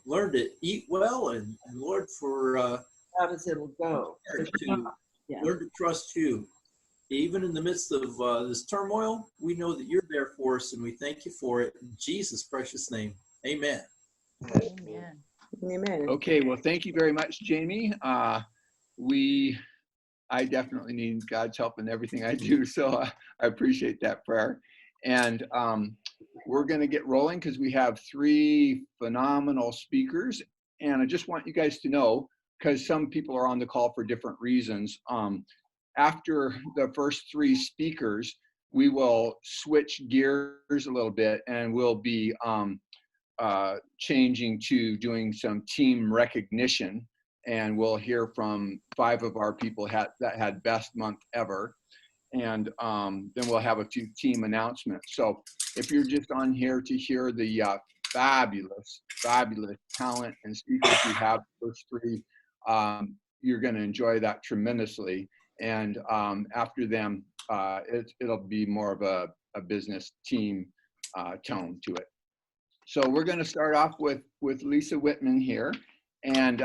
learn to eat well, and Lord, for How does it go? to Yeah. learn to trust you. Even in the midst of this turmoil, we know that you're there for us, and we thank you for it. In Jesus' precious name, amen. Amen. Amen. Okay, well, thank you very much, Jamie. I definitely need God's help in everything I do, so I appreciate that prayer. And we're going to get rolling because we have 3 phenomenal speakers. And I just want you guys to know, because some people are on the call for different reasons, after the first 3 speakers, we will switch gears a little bit, and we'll be changing to doing some team recognition. And we'll hear from 5 of our people that had best month ever. And then we'll have a few team announcements. So if you're just on here to hear the fabulous talent and speakers we have, those 3, you're going to enjoy that tremendously. And after them, it'll be more of a business team tone to it. So we're going to start off with Lisa Whitman here. And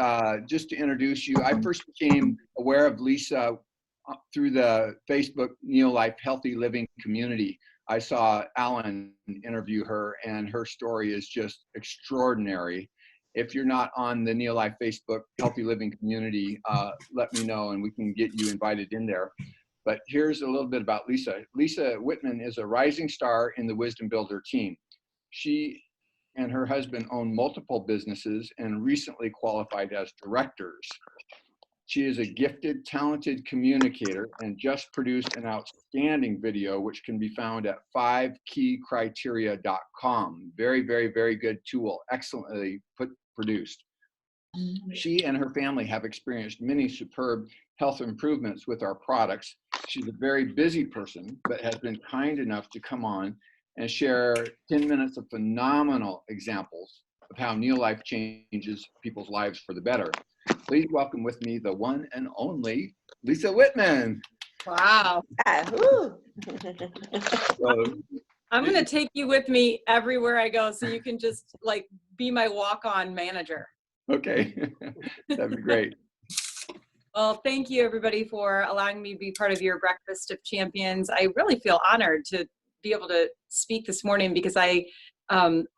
just to introduce you, I first became aware of Lisa through the Facebook Neo-Life Healthy Living community. I saw Alan interview her, and her story is just extraordinary. If you're not on the Neo-Life Facebook Healthy Living community, let me know and we can get you invited in there. But here's a little bit about Lisa. Lisa Whitman is a rising star in the Wisdom Builder team. She and her husband own multiple businesses and recently qualified as directors. She is a gifted, talented communicator and just produced an outstanding video, which can be found at 5keycriteria.com. Very, very, very good tool, excellently produced. She and her family have experienced many superb health improvements with our products. She's a very busy person, but has been kind enough to come on and share 10 minutes of phenomenal examples of how Neo-Life changes people's lives for the better. Please welcome with me the one and only Lisa Whitman. Wow. So, I'm going to take you with me everywhere I go so you can just like be my walk-on manager. Okay, that'd be great. Well, thank you everybody for allowing me to be part of your Breakfast of Champions. I really feel honored to be able to speak this morning because I don't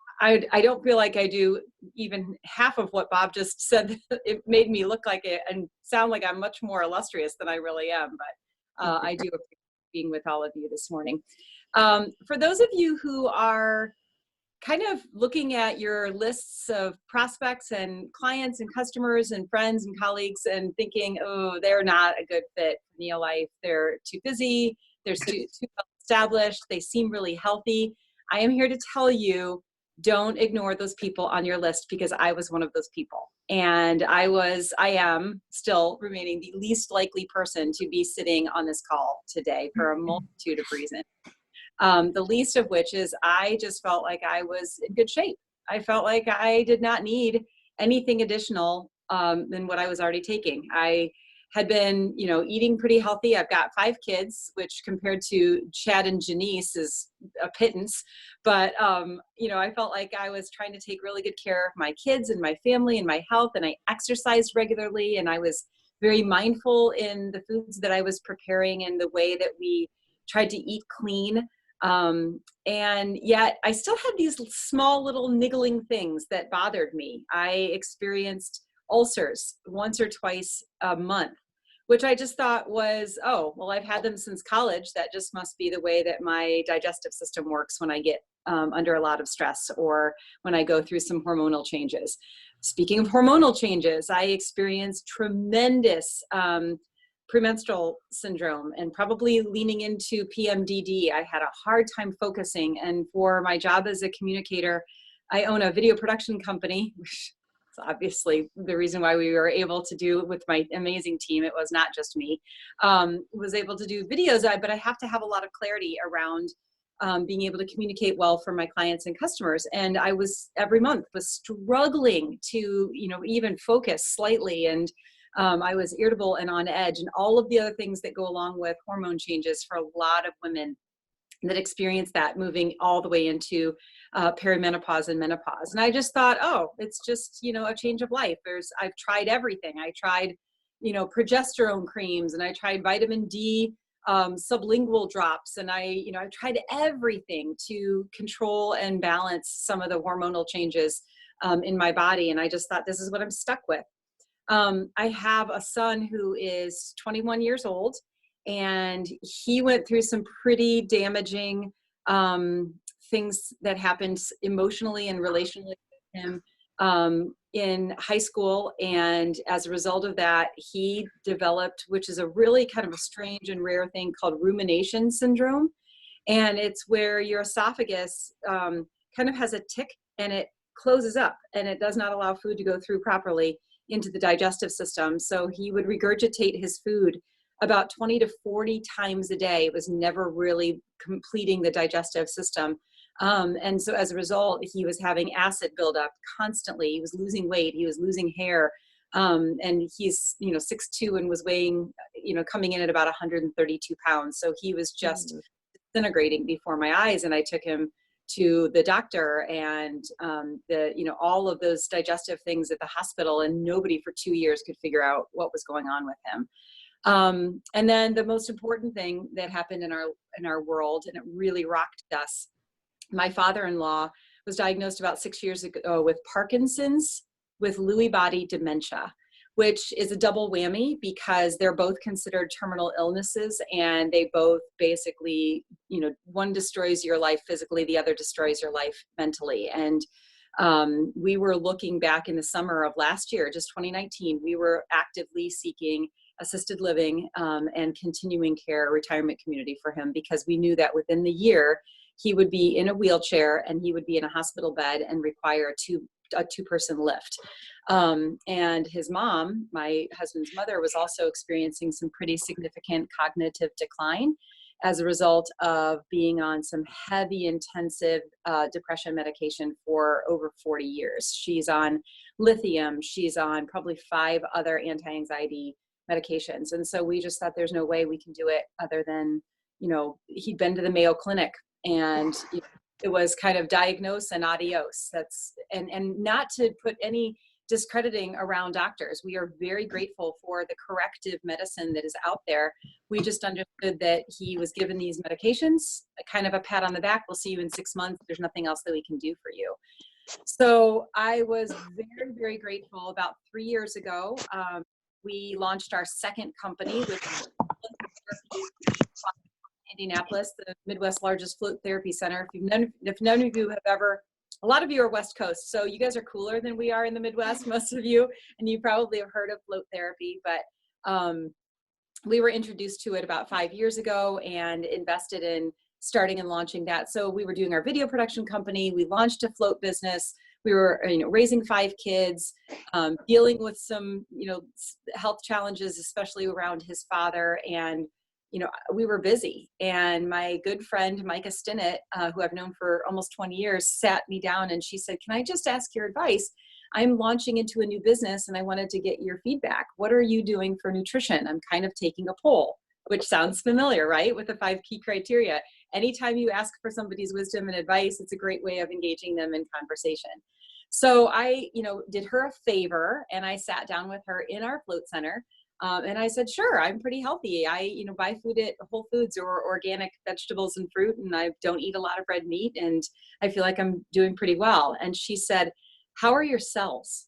feel like I do even half of what Bob just said. It made me look like it and sound like I'm much more illustrious than I really am, but I do appreciate being with all of you this morning. For those of you who are kind of looking at your lists of prospects and clients and customers and friends and colleagues and thinking, oh, they're not a good fit for Neo-Life. They're too busy. They're too well established. They seem really healthy. I am here to tell you, don't ignore those people on your list because I was one of those people. And I am still remaining the least likely person to be sitting on this call today for a multitude of reasons. The least of which is I just felt like I was in good shape. I felt like I did not need anything additional than what I was already taking. I had been, eating pretty healthy. I've got 5 kids, which compared to Chad and Jenise is a pittance. But, I felt like I was trying to take really good care of my kids and my family and my health. And I exercised regularly. And I was very mindful in the foods that I was preparing and the way that we tried to eat clean. And yet I still had these small little niggling things that bothered me. I experienced ulcers once or twice a month, which I just thought was, oh, well, I've had them since college. That just must be the way that my digestive system works when I get under a lot of stress or when I go through some hormonal changes. Speaking of hormonal changes, I experienced tremendous premenstrual syndrome and probably leaning into PMDD. I had a hard time focusing. And for my job as a communicator, I own a video production company, which is obviously the reason why we were able to do with my amazing team. It was not just me, was able to do videos, but I have to have a lot of clarity around being able to communicate well for my clients and customers. And I was every month was struggling to, even focus slightly. And I was irritable and on edge and all of the other things that go along with hormone changes for a lot of women. that experienced that moving all the way into perimenopause and menopause. And I just thought, oh, it's just, a change of life. I've tried everything. I tried, progesterone creams, and I tried vitamin D sublingual drops. And I tried everything to control and balance some of the hormonal changes in my body. And I just thought, this is what I'm stuck with. I have a son who is 21 years old, and he went through some pretty damaging things that happened emotionally and relationally with him in high school. And as a result of that, he developed, which is a really kind of a strange and rare thing called rumination syndrome. And it's where your esophagus kind of has a tick, and it closes up, and it does not allow food to go through properly into the digestive system. So he would regurgitate his food about 20 to 40 times a day. It was never really completing the digestive system. And so as a result, he was having acid buildup constantly. He was losing weight. He was losing hair. And he's, 6'2" and was weighing, coming in at about 132 pounds. So he was just disintegrating before my eyes. And I took him to the doctor and all of those digestive things at the hospital, and nobody for 2 years could figure out what was going on with him. And then the most important thing that happened in our world, and it really rocked us, my father-in-law was diagnosed about 6 years ago with Parkinson's with Lewy body dementia, which is a double whammy because they're both considered terminal illnesses, and they both basically, one destroys your life physically, the other destroys your life mentally. And we were looking back in the summer of last year, just 2019, we were actively seeking assisted living and continuing care retirement community for him, because we knew that within the year he would be in a wheelchair and he would be in a hospital bed and require a two-person lift. And his mom, my husband's mother, was also experiencing some pretty significant cognitive decline as a result of being on some heavy, intensive depression medication for over 40 years. She's on lithium. She's on probably 5 other anti-anxiety medications. And so we just thought there's no way we can do it other than, he'd been to the Mayo Clinic, and it was kind of diagnose and adios. And not to put any discrediting around doctors. We are very grateful for the corrective medicine that is out there. We just understood that he was given these medications, kind of a pat on the back. We'll see you in 6 months. There's nothing else that we can do for you. So I was very, very grateful. About 3 years ago, we launched our second company, which is Indianapolis, the Midwest's largest float therapy center. If none of you have ever, a lot of you are West Coast, so you guys are cooler than we are in the Midwest, most of you, and you probably have heard of float therapy, but we were introduced to it about 5 years ago and invested in starting and launching that. So we were doing our video production company. We launched a float business. We were, raising 5 kids, dealing with some, health challenges, especially around his father. And, we were busy. And my good friend, Micah Stinnett, who I've known for almost 20 years, sat me down and she said, "Can I just ask your advice? I'm launching into a new business and I wanted to get your feedback. What are you doing for nutrition? I'm kind of taking a poll," which sounds familiar, right? With the 5 key criteria. Anytime you ask for somebody's wisdom and advice, it's a great way of engaging them in conversation. So I, did her a favor, and I sat down with her in our float center. And I said, "Sure, I'm pretty healthy. I, buy food at Whole Foods or organic vegetables and fruit, and I don't eat a lot of red meat, and I feel like I'm doing pretty well." And she said, "How are your cells?"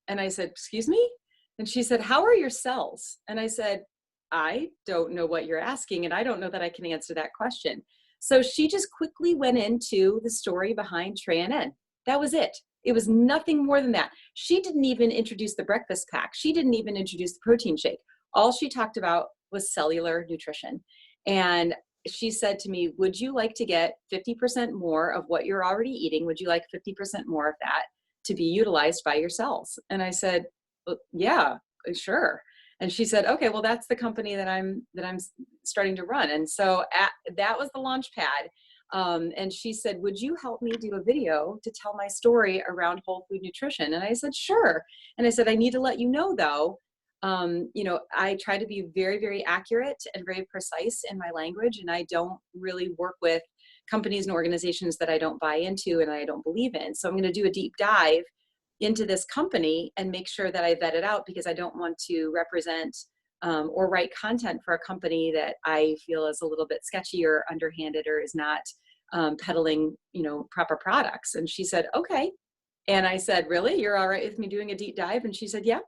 And I said, "Excuse me?" And she said, "How are your cells?" And I said, "I don't know what you're asking, and I don't know that I can answer that question." So she just quickly went into the story behind TRANN. That was it. It was nothing more than that. She didn't even introduce the breakfast pack. She didn't even introduce the protein shake. All she talked about was cellular nutrition. And she said to me, "Would you like to get 50% more of what you're already eating? Would you like 50% more of that to be utilized by your cells?" And I said, "Well, yeah, sure." And she said, "Okay, well, that's the company that I'm starting to run." And so that was the launch pad. And she said, "Would you help me do a video to tell my story around whole food nutrition?" And I said, "Sure." And I said, "I need to let you know though, I try to be very, very accurate and very precise in my language. And I don't really work with companies and organizations that I don't buy into and I don't believe in. So I'm going to do a deep dive into this company and make sure that I vet it out, because I don't want to represent or write content for a company that I feel is a little bit sketchy or underhanded or is not peddling, proper products. And she said, okay. And I said, really? You're all right with me doing a deep dive? And she said, yeah.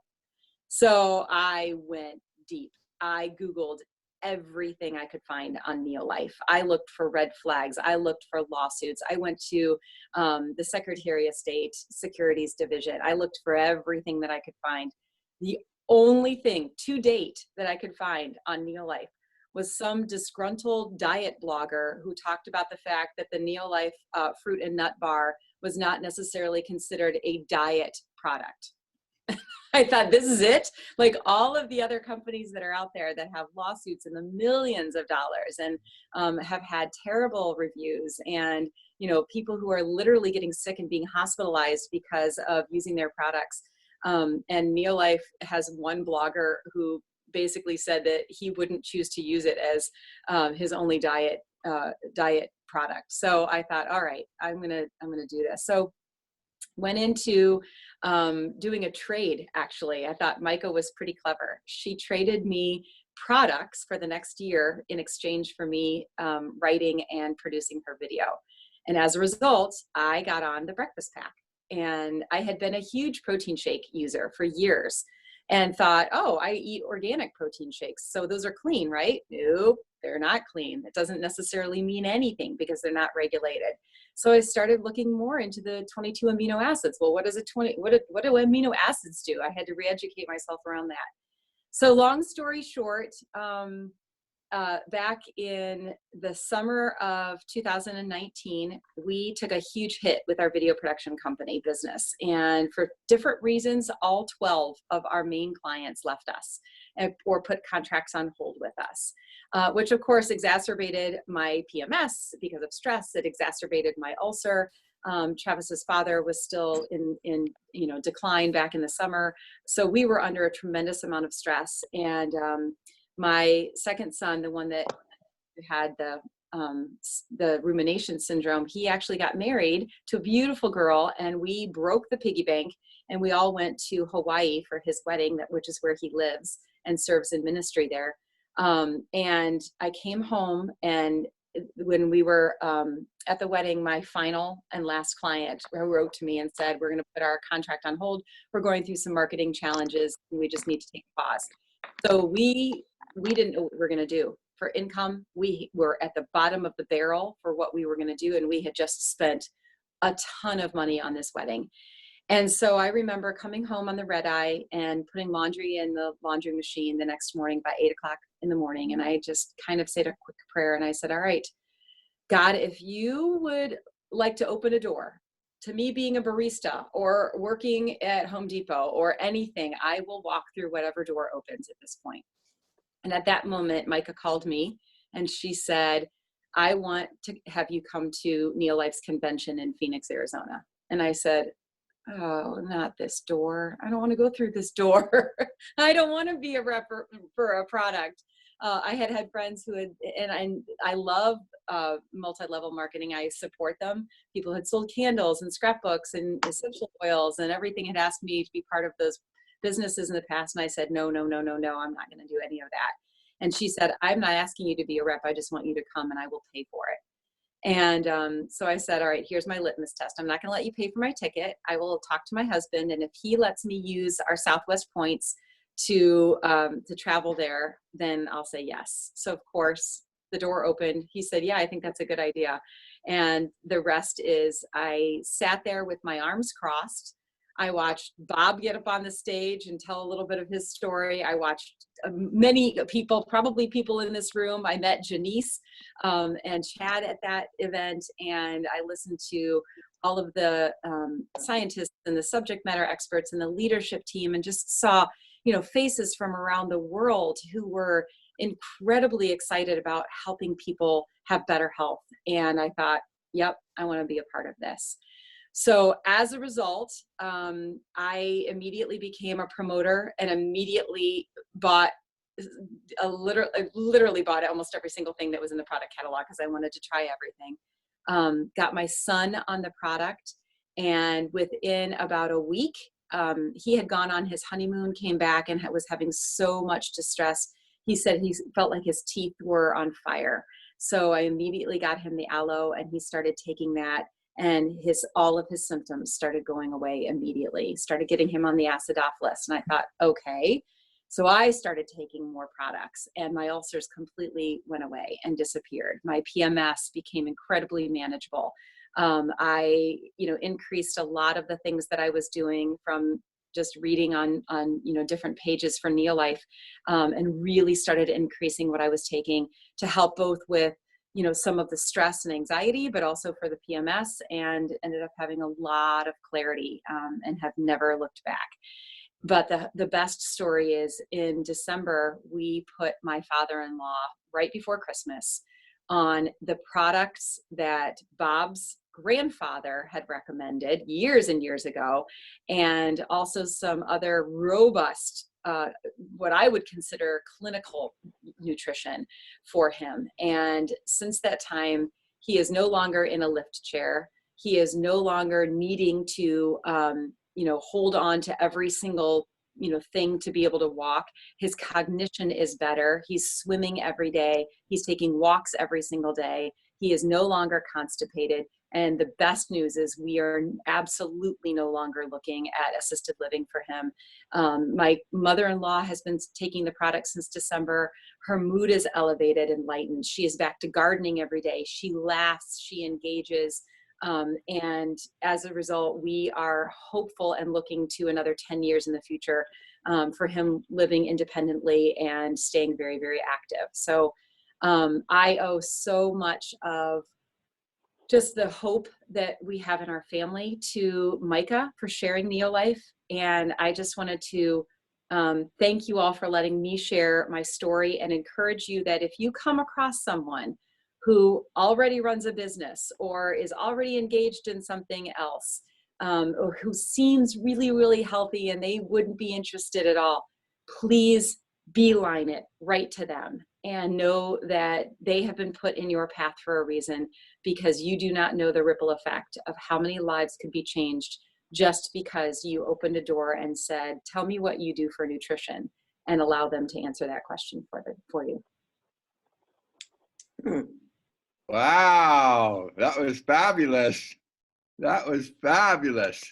So I went deep. I Googled everything I could find on Neolife. I looked for red flags. I looked for lawsuits. I went to the Secretary of State Securities Division. I looked for everything that I could find. The only thing to date that I could find on Neolife was some disgruntled diet blogger who talked about the fact that the Neolife fruit and nut bar was not necessarily considered a diet product. I thought, this is it? Like all of the other companies that are out there that have lawsuits in the millions of dollars and have had terrible reviews, and people who are literally getting sick and being hospitalized because of using their products. And Neolife has one blogger who basically said that he wouldn't choose to use it as his only diet product. So I thought, all right, I'm gonna do this. So went into doing a trade. Actually, I thought Micah was pretty clever. She traded me products for the next year in exchange for me writing and producing her video. And as a result, I got on the breakfast pack. And I had been a huge protein shake user for years and thought, oh, I eat organic protein shakes, so those are clean, right? Nope, they're not clean. It doesn't necessarily mean anything because they're not regulated. So I started looking more into the 22 amino acids. Well, what do amino acids do? I had to re-educate myself around that. So long story short, back in the summer of 2019, we took a huge hit with our video production company business. And for different reasons, all 12 of our main clients left us or put contracts on hold with us, which of course exacerbated my PMS because of stress. It exacerbated my ulcer. Travis's father was still in decline back in the summer. So we were under a tremendous amount of stress. And my second son, the one that had the rumination syndrome, he actually got married to a beautiful girl, and we broke the piggy bank, and we all went to Hawaii for his wedding, which is where he lives and serves in ministry there. And I came home, and when we were at the wedding, my final and last client wrote to me and said, we're going to put our contract on hold. We're going through some marketing challenges, and we just need to take a pause. So we didn't know what we were going to do. For income, we were at the bottom of the barrel for what we were going to do, and we had just spent a ton of money on this wedding. And so I remember coming home on the red eye and putting laundry in the laundry machine the next morning by 8 o'clock in the morning. And I just kind of said a quick prayer, and I said, all right, God, if you would like to open a door to me being a barista or working at Home Depot or anything, I will walk through whatever door opens at this point. And at that moment, Micah called me and she said, I want to have you come to Neolife's convention in Phoenix, Arizona. And I said, oh, not this door. I don't want to go through this door. I don't want to be a rep for a product. I had friends who had, and I love multi-level marketing. I support them. People had sold candles and scrapbooks and essential oils and everything, had asked me to be part of those businesses in the past. And I said, no, I'm not going to do any of that. And she said, I'm not asking you to be a rep. I just want you to come and I will pay for it. And so I said, all right, here's my litmus test. I'm not going to let you pay for my ticket. I will talk to my husband. And if he lets me use our Southwest points to travel there, then I'll say yes. So of course the door opened. He said, yeah, I think that's a good idea. And the rest is I sat there with my arms crossed. I watched Bob get up on the stage and tell a little bit of his story. I watched many people, probably people in this room. I met Jenise and Chad at that event, and I listened to all of the scientists and the subject matter experts and the leadership team, and just saw, faces from around the world who were incredibly excited about helping people have better health. And I thought, yep, I want to be a part of this. So as a result, I immediately became a promoter and immediately literally bought almost every single thing that was in the product catalog because I wanted to try everything. got my son on the product, and within about a week, he had gone on his honeymoon, came back, and was having so much distress. He said he felt like his teeth were on fire. So I immediately got him the aloe, and he started taking that, and all of his symptoms started going away immediately. Started getting him on the acidophilus, and I thought, okay. So I started taking more products, and my ulcers completely went away and disappeared. My PMS became incredibly manageable. I, increased a lot of the things that I was doing from just reading on different pages for Neolife, and really started increasing what I was taking to help both with, some of the stress and anxiety, but also for the PMS, and ended up having a lot of clarity, and have never looked back. But the best story is in December, we put my father-in-law right before Christmas on the products that Bob's grandfather had recommended years and years ago, and also some other robust, what I would consider clinical nutrition for him. And since that time, he is no longer in a lift chair. He is no longer needing to, hold on to every single, thing to be able to walk. His cognition is better. He's swimming every day. He's taking walks every single day. He is no longer constipated. And the best news is we are absolutely no longer looking at assisted living for him. My mother-in-law has been taking the product since December. Her mood is elevated and lightened. She is back to gardening every day. She laughs, she engages. And as a result, we are hopeful and looking to another 10 years in the future, for him living independently and staying very, very active. So I owe so much of just the hope that we have in our family to Micah for sharing Neolife. And I just wanted to thank you all for letting me share my story, and encourage you that if you come across someone who already runs a business or is already engaged in something else, or who seems really, really healthy and they wouldn't be interested at all, please beeline it right to them and know that they have been put in your path for a reason, because you do not know the ripple effect of how many lives could be changed just because you opened a door and said, tell me what you do for nutrition, and allow them to answer that question for you. Wow, that was fabulous. That was fabulous.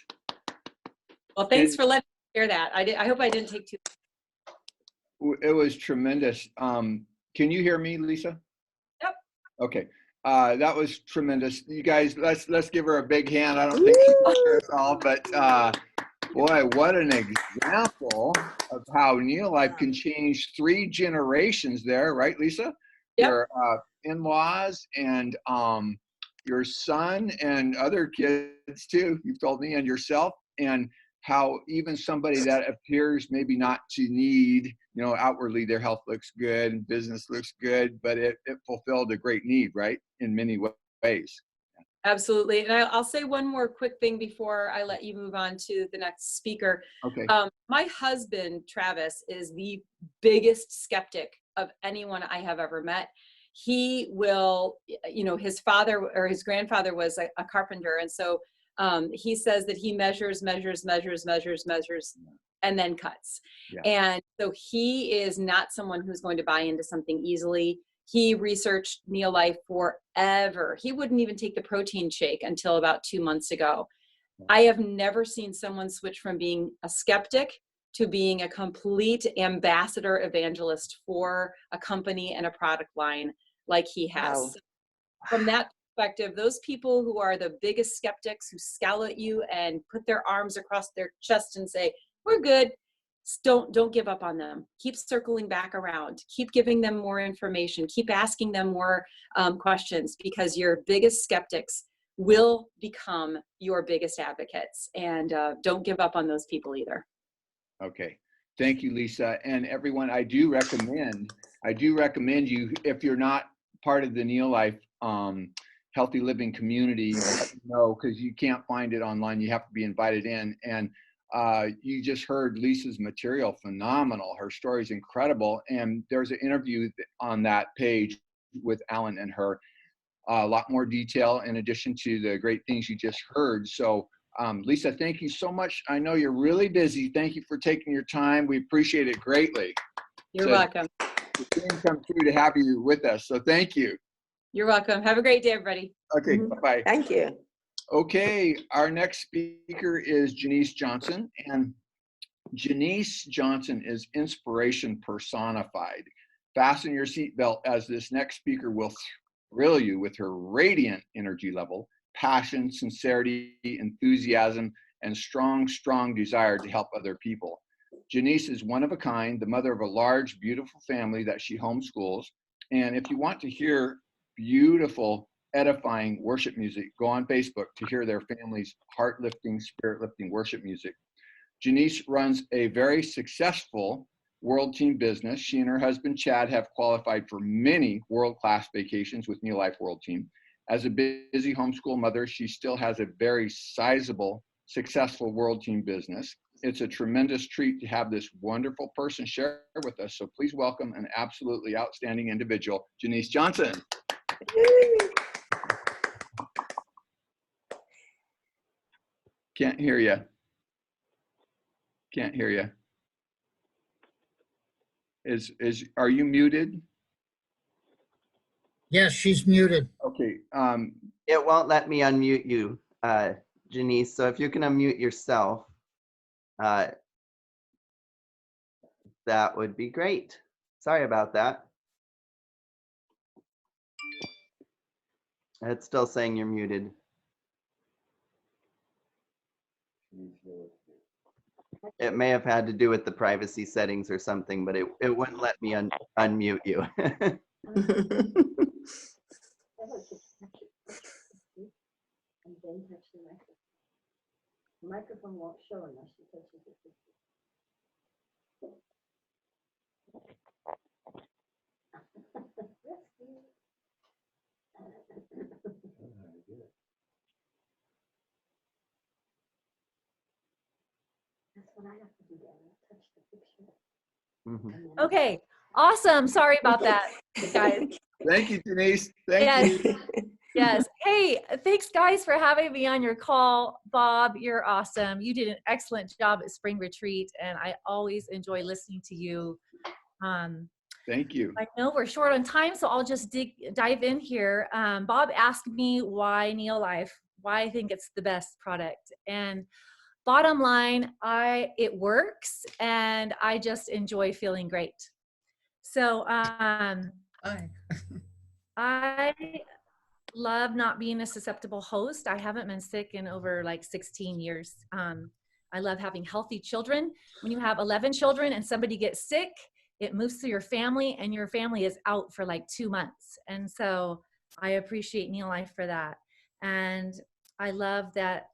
Well, thanks for letting me share that. I hope I didn't take too long. It was tremendous. Can you hear me, Lisa? Yep. Okay. That was tremendous. You guys, let's give her a big hand. I don't think she can hear us all, but boy, what an example of how Neolife can change 3 generations there, right, Lisa? Yep. Your in-laws and your son and other kids too, you've told me, and yourself, and how even somebody that appears maybe not to need, outwardly their health looks good and business looks good, but it fulfilled a great need, right, in many ways. Absolutely. And I'll say one more quick thing before I let you move on to the next speaker. Okay. My husband, Travis, is the biggest skeptic of anyone I have ever met. He will, his father or his grandfather was a carpenter. And so he says that he measures, and then cuts. Yeah. And so he is not someone who's going to buy into something easily. He researched Neolife forever. He wouldn't even take the protein shake until about 2 months ago. I have never seen someone switch from being a skeptic to being a complete ambassador evangelist for a company and a product line like he has. Wow. From that perspective, those people who are the biggest skeptics, who scowl at you and put their arms across their chest and say, we're good, don't give up on them. Keep circling back around. Keep giving them more information. Keep asking them more questions, because your biggest skeptics will become your biggest advocates. And don't give up on those people either. Okay. Thank you, Lisa. And everyone, I do recommend you, if you're not part of the Neolife Healthy Living community, let me know, because you can't find it online. You have to be invited in. And you just heard Lisa's material, phenomenal. Her story is incredible. And there's an interview on that page with Alan and her. a lot more detail in addition to the great things you just heard. So Lisa, thank you so much. I know you're really busy. Thank you for taking your time. We appreciate it greatly. You're welcome. The dream come true to have you with us. So thank you. You're welcome. Have a great day, everybody. Okay, bye-bye. Thank you. Okay, our next speaker is Jenise Johnson. And Jenise Johnson is inspiration personified. Fasten your seatbelt as this next speaker will thrill you with her radiant energy level, passion, sincerity, enthusiasm, and strong desire to help other people. Jenise is one of a kind, the mother of a large, beautiful family that she homeschools. And if you want to hear beautiful, edifying worship music, go on Facebook to hear their family's heart-lifting, spirit-lifting worship music. Jenise runs a very successful world team business. She and her husband, Chad, have qualified for many world-class vacations with New Life World Team. As a busy homeschool mother, she still has a very sizable, successful world team business. It's a tremendous treat to have this wonderful person share with us. So please welcome an absolutely outstanding individual, Jenise Johnson. Can't hear you. Can't hear you. Are you muted? Yes, she's muted. Okay. It won't let me unmute you, Jenise. So if you can unmute yourself, that would be great. Sorry about that. It's still saying you're muted. It may have had to do with the privacy settings or something, but it wouldn't let me unmute you. Microphone won't show unless you touch it. That's what I have to do, touch the picture. Mhm. Okay, awesome. Sorry about that, guys. Thank you, Jenise. Thank you. Yes. Hey, thanks guys for having me on your call. Bob, you're awesome. You did an excellent job at spring retreat, and I always enjoy listening to you. Thank you. I know we're short on time, so I'll just dive in here. Bob asked me why Neo Life, why I think it's the best product. And bottom line, it works, and I just enjoy feeling great. So I love not being a susceptible host. I haven't been sick in over like 16 years. I love having healthy children. When you have 11 children and somebody gets sick, it moves through your family, and your family is out for like 2 months. And so I appreciate Neo Life for that. And I love that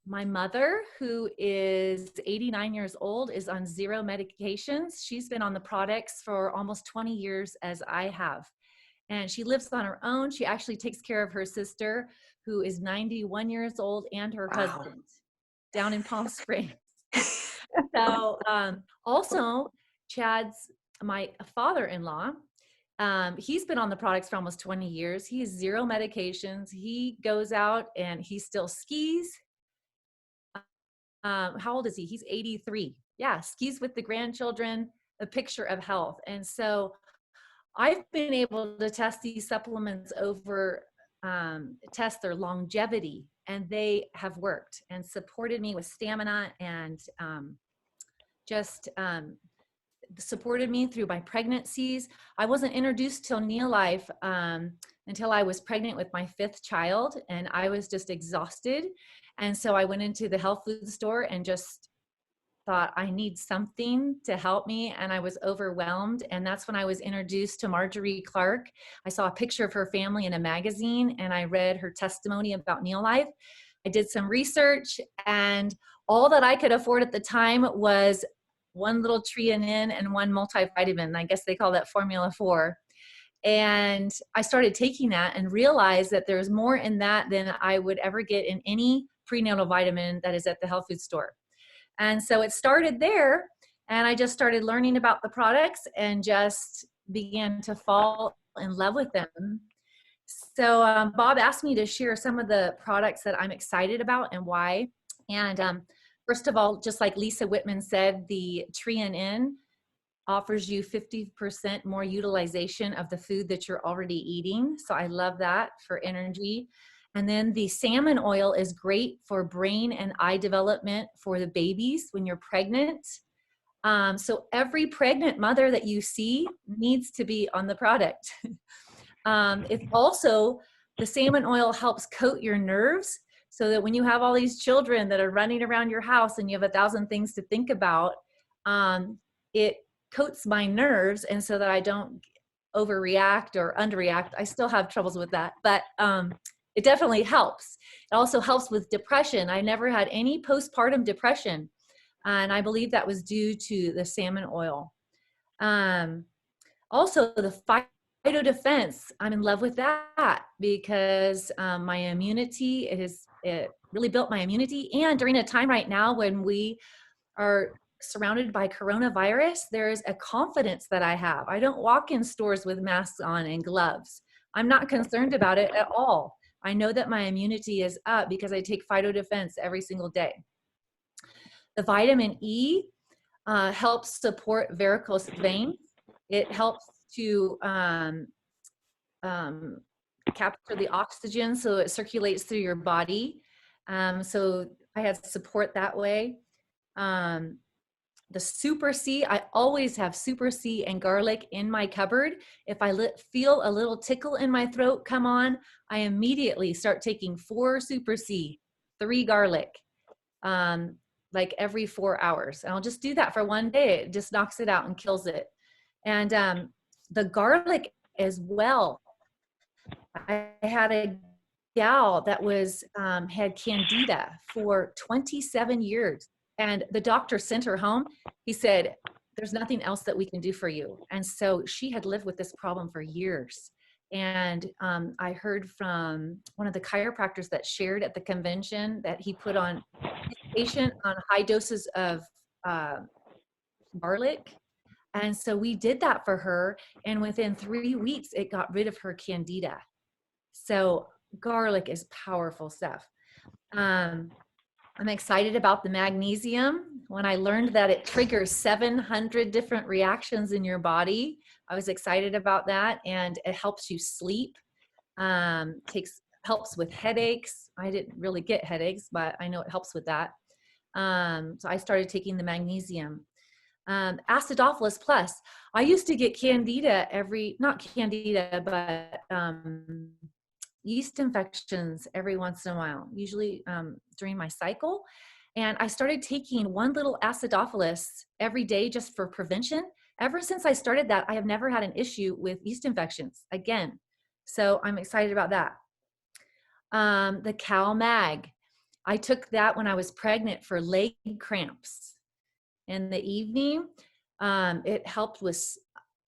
my mother, who is 89 years old, is on 0 medications. She's been on the products for almost 20 years, as I have. And she lives on her own. She actually takes care of her sister, who is 91 years old, and her husband down in Palm Springs. So also, Chad's my father-in-law. He's been on the products for almost 20 years. He has 0 medications. He goes out and he still skis. How old is he? He's 83. Yeah, skis with the grandchildren, a picture of health. And so I've been able to test these supplements over, test their longevity, and they have worked and supported me with stamina, and just supported me through my pregnancies. I wasn't introduced to Neo Life until I was pregnant with my 5th child, and I was just exhausted. And so I went into the health food store and just thought, I need something to help me, and I was overwhelmed. And that's when I was introduced to Marjorie Clark. I saw a picture of her family in a magazine, and I read her testimony about Neo Life. I did some research, and all that I could afford at the time was 1 little Trianin and 1 multivitamin. I guess they call that Formula 4. And I started taking that and realized that there's more in that than I would ever get in any prenatal vitamin that is at the health food store. And so it started there, and I just started learning about the products and just began to fall in love with them. So Bob asked me to share some of the products that I'm excited about and why. And first of all, just like Lisa Whitman said, the Tree and In offers you 50% more utilization of the food that you're already eating. So I love that for energy. And then the salmon oil is great for brain and eye development for the babies when you're pregnant. So every pregnant mother that you see needs to be on the product. It's also, the salmon oil helps coat your nerves so that when you have all these children that are running around your house and you have 1,000 things to think about, it coats my nerves, and so that I don't overreact or underreact. I still have troubles with that, but it definitely helps. It also helps with depression. I never had any postpartum depression, and I believe that was due to the salmon oil. Also, the phyto defense, I'm in love with that because my immunity, it really built my immunity. And during a time right now when we are surrounded by coronavirus, there's a confidence that I have. I don't walk in stores with masks on and gloves. I'm not concerned about it at all. I know that my immunity is up because I take phyto defense every single day. The vitamin E helps support varicose veins. It helps to capture the oxygen so it circulates through your body. So I had support that way. The Super C, I always have Super C and garlic in my cupboard. If I feel a little tickle in my throat come on, I immediately start taking 4 Super C, 3 garlic, like every 4 hours. And I'll just do that for one day. It just knocks it out and kills it. And the garlic as well. I had a gal that was had candida for 27 years. And the doctor sent her home. He said, there's nothing else that we can do for you. And so she had lived with this problem for years. And I heard from one of the chiropractors that shared at the convention that he put on his patient on high doses of garlic. And so we did that for her. And within 3 weeks, it got rid of her candida. So garlic is powerful stuff. I'm excited about the magnesium. When I learned that it triggers 700 different reactions in your body, I was excited about that. And it helps you sleep, helps with headaches. I didn't really get headaches, but I know it helps with that. So I started taking the magnesium. Acidophilus Plus. I used to get candida not candida, but yeast infections every once in a while, usually during my cycle. And I started taking 1 little acidophilus every day just for prevention. Ever since I started that, I have never had an issue with yeast infections again. So I'm excited about that. The Cal Mag. I took that when I was pregnant for leg cramps. In the evening, it helped with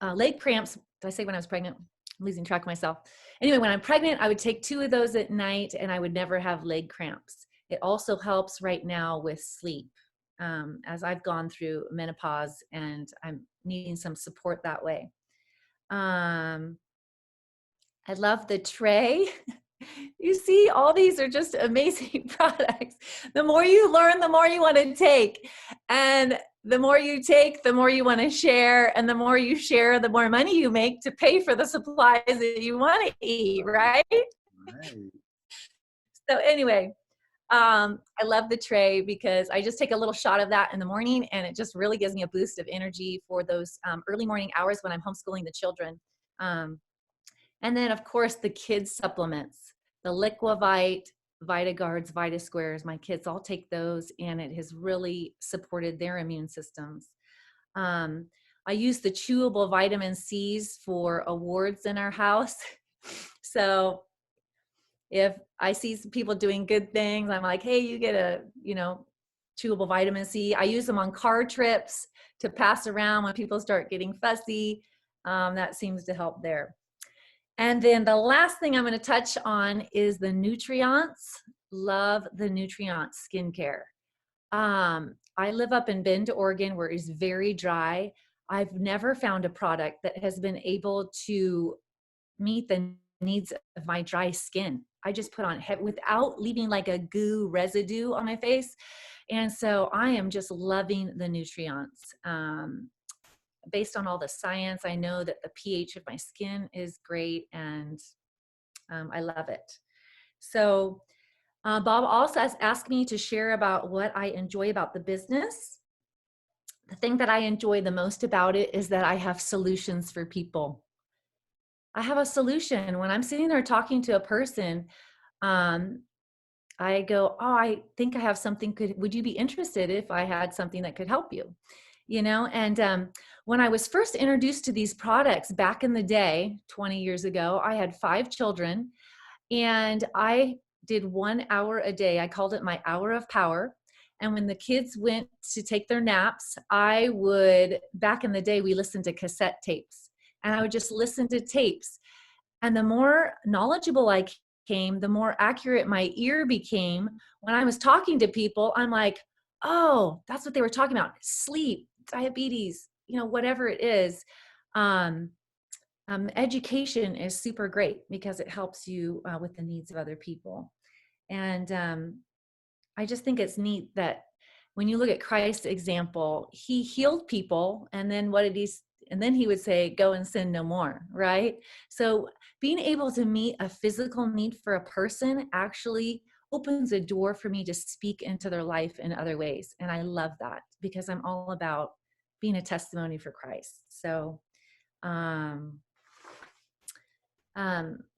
leg cramps. Did I say when I was pregnant? I'm losing track of myself. Anyway, when I'm pregnant, I would take 2 of those at night and I would never have leg cramps. It also helps right now with sleep as I've gone through menopause and I'm needing some support that way. I love the tray. You see, all these are just amazing products. The more you learn, the more you want to take. And the more you take, the more you want to share. And the more you share, the more money you make to pay for the supplies that you want to eat, right? Right. So anyway, I love the tray because I just take a little shot of that in the morning and it just really gives me a boost of energy for those early morning hours when I'm homeschooling the children. And then, of course, the kids' supplements, the Liquivite, VitaGuards, VitaSquares. My kids all take those, and it has really supported their immune systems. I use the chewable vitamin C's for awards in our house. So if I see some people doing good things, I'm like, hey, you get a, chewable vitamin C. I use them on car trips to pass around when people start getting fussy. That seems to help there. And then the last thing I'm going to touch on is the Nutrients. Love the Nutrients skincare. I live up in Bend, Oregon, where it's very dry. I've never found a product that has been able to meet the needs of my dry skin. I just put on without leaving like a goo residue on my face. And so I am just loving the nutrients. Based on all the science, I know that the pH of my skin is great, and I love it. So Bob also asked me to share about what I enjoy about the business. The thing that I enjoy the most about it is that I have solutions for people. I have a solution. When I'm sitting there talking to a person, I go, oh, I think I have something. Would you be interested if I had something that could help you? You know, and when I was first introduced to these products back in the day, 20 years ago, I had 5 children, and I did 1 hour a day. I called it my hour of power. And when the kids went to take their naps, I would, back in the day, we listened to cassette tapes, and I would just listen to tapes. And the more knowledgeable I became, the more accurate my ear became. When I was talking to people, I'm like, oh, that's what they were talking about. Sleep, diabetes, you know, whatever it is. Education is super great because it helps you with the needs of other people. And I just think it's neat that when you look at Christ's example, he healed people, and then and then he would say, go and sin no more, right? So being able to meet a physical need for a person actually opens a door for me to speak into their life in other ways. And I love that because I'm all about being a testimony for Christ. So,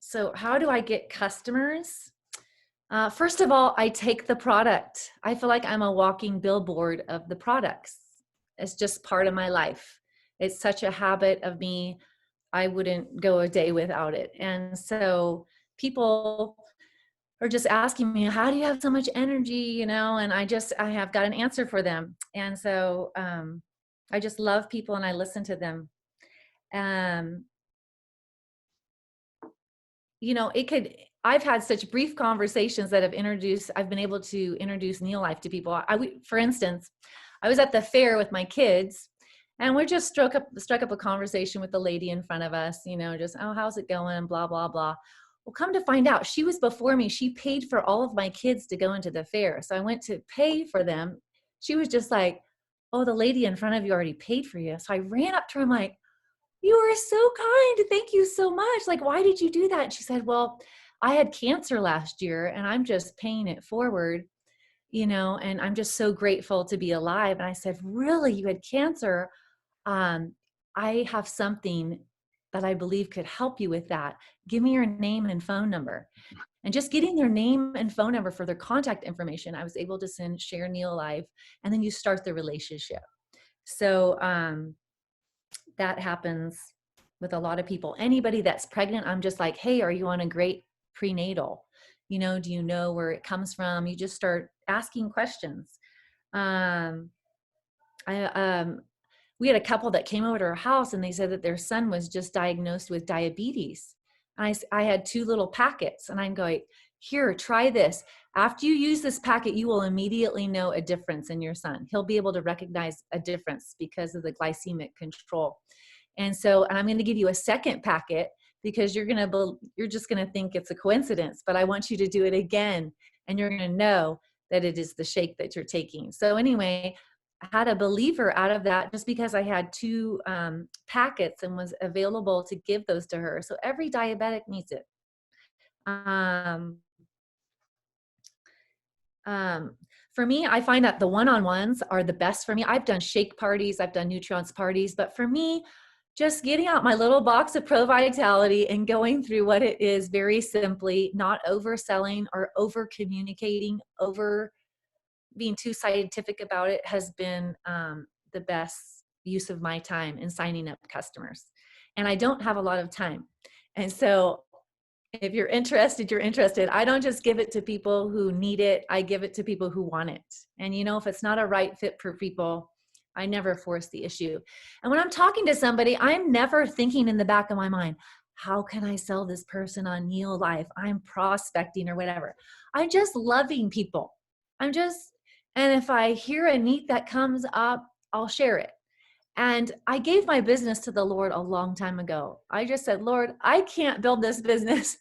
so how do I get customers? First of all, I take the product. I feel like I'm a walking billboard of the products. It's just part of my life. It's such a habit of me. I wouldn't go a day without it. And so people are just asking me, how do you have so much energy? You know, and I have got an answer for them. And so I just love people and I listen to them. You know, I've had such brief conversations that I've been able to introduce Neil Life to people. For instance, I was at the fair with my kids, and we just struck up a conversation with the lady in front of us, you know, just, oh, how's it going? Blah, blah, blah. Well, come to find out, she was before me. She paid for all of my kids to go into the fair. So I went to pay for them. She was just like, oh, the lady in front of you already paid for you. So I ran up to her, I'm like, you are so kind. Thank you so much. Like, why did you do that? And she said, well, I had cancer last year and I'm just paying it forward, you know, and I'm just so grateful to be alive. And I said, really, you had cancer? I have something that I believe could help you with that. Give me your name and phone number. And just getting their name and phone number for their contact information, I was able to share Neil Life, and then you start the relationship. So that happens with a lot of people. Anybody that's pregnant, I'm just like, hey, are you on a great prenatal? You know, do you know where it comes from? You just start asking questions. We had a couple that came over to our house and they said that their son was just diagnosed with diabetes. I had 2 little packets and I'm going, here, try this. After you use this packet, you will immediately know a difference in your son. He'll be able to recognize a difference because of the glycemic control. And I'm going to give you a second packet because you're just going to think it's a coincidence, but I want you to do it again. And you're going to know that it is the shake that you're taking. So anyway, I had a believer out of that just because I had 2 packets and was available to give those to her. So every diabetic needs it. For me, I find that the one-on-ones are the best for me. I've done shake parties, I've done nutrients parties, but for me, just getting out my little box of Pro Vitality and going through what it is very simply, not overselling or over communicating, over being too scientific about it, has been the best use of my time in signing up customers. And I don't have a lot of time. And so if you're interested, you're interested. I don't just give it to people who need it. I give it to people who want it. And you know, if it's not a right fit for people, I never force the issue. And when I'm talking to somebody, I'm never thinking in the back of my mind, how can I sell this person on Neil Life? I'm prospecting or whatever. I'm just loving people. And if I hear a need that comes up, I'll share it. And I gave my business to the Lord a long time ago. I just said, Lord, I can't build this business.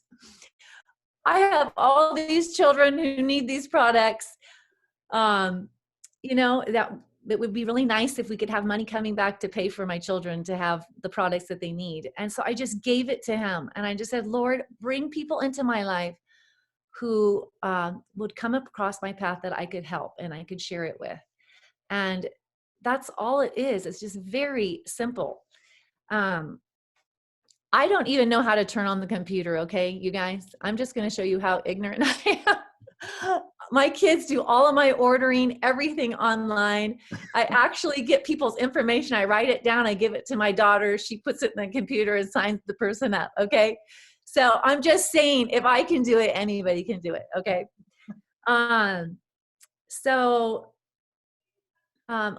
I have all these children who need these products. You know, that it would be really nice if we could have money coming back to pay for my children to have the products that they need. And so I just gave it to him. And I just said, Lord, bring people into my life who would come across my path that I could help and I could share it with. And that's all it is. It's just very simple. I don't even know how to turn on the computer, okay, you guys? I'm just going to show you how ignorant I am. My kids do all of my ordering, everything online. I actually get people's information. I write it down. I give it to my daughter. She puts it in the computer and signs the person up, okay? So I'm just saying, if I can do it, anybody can do it, okay?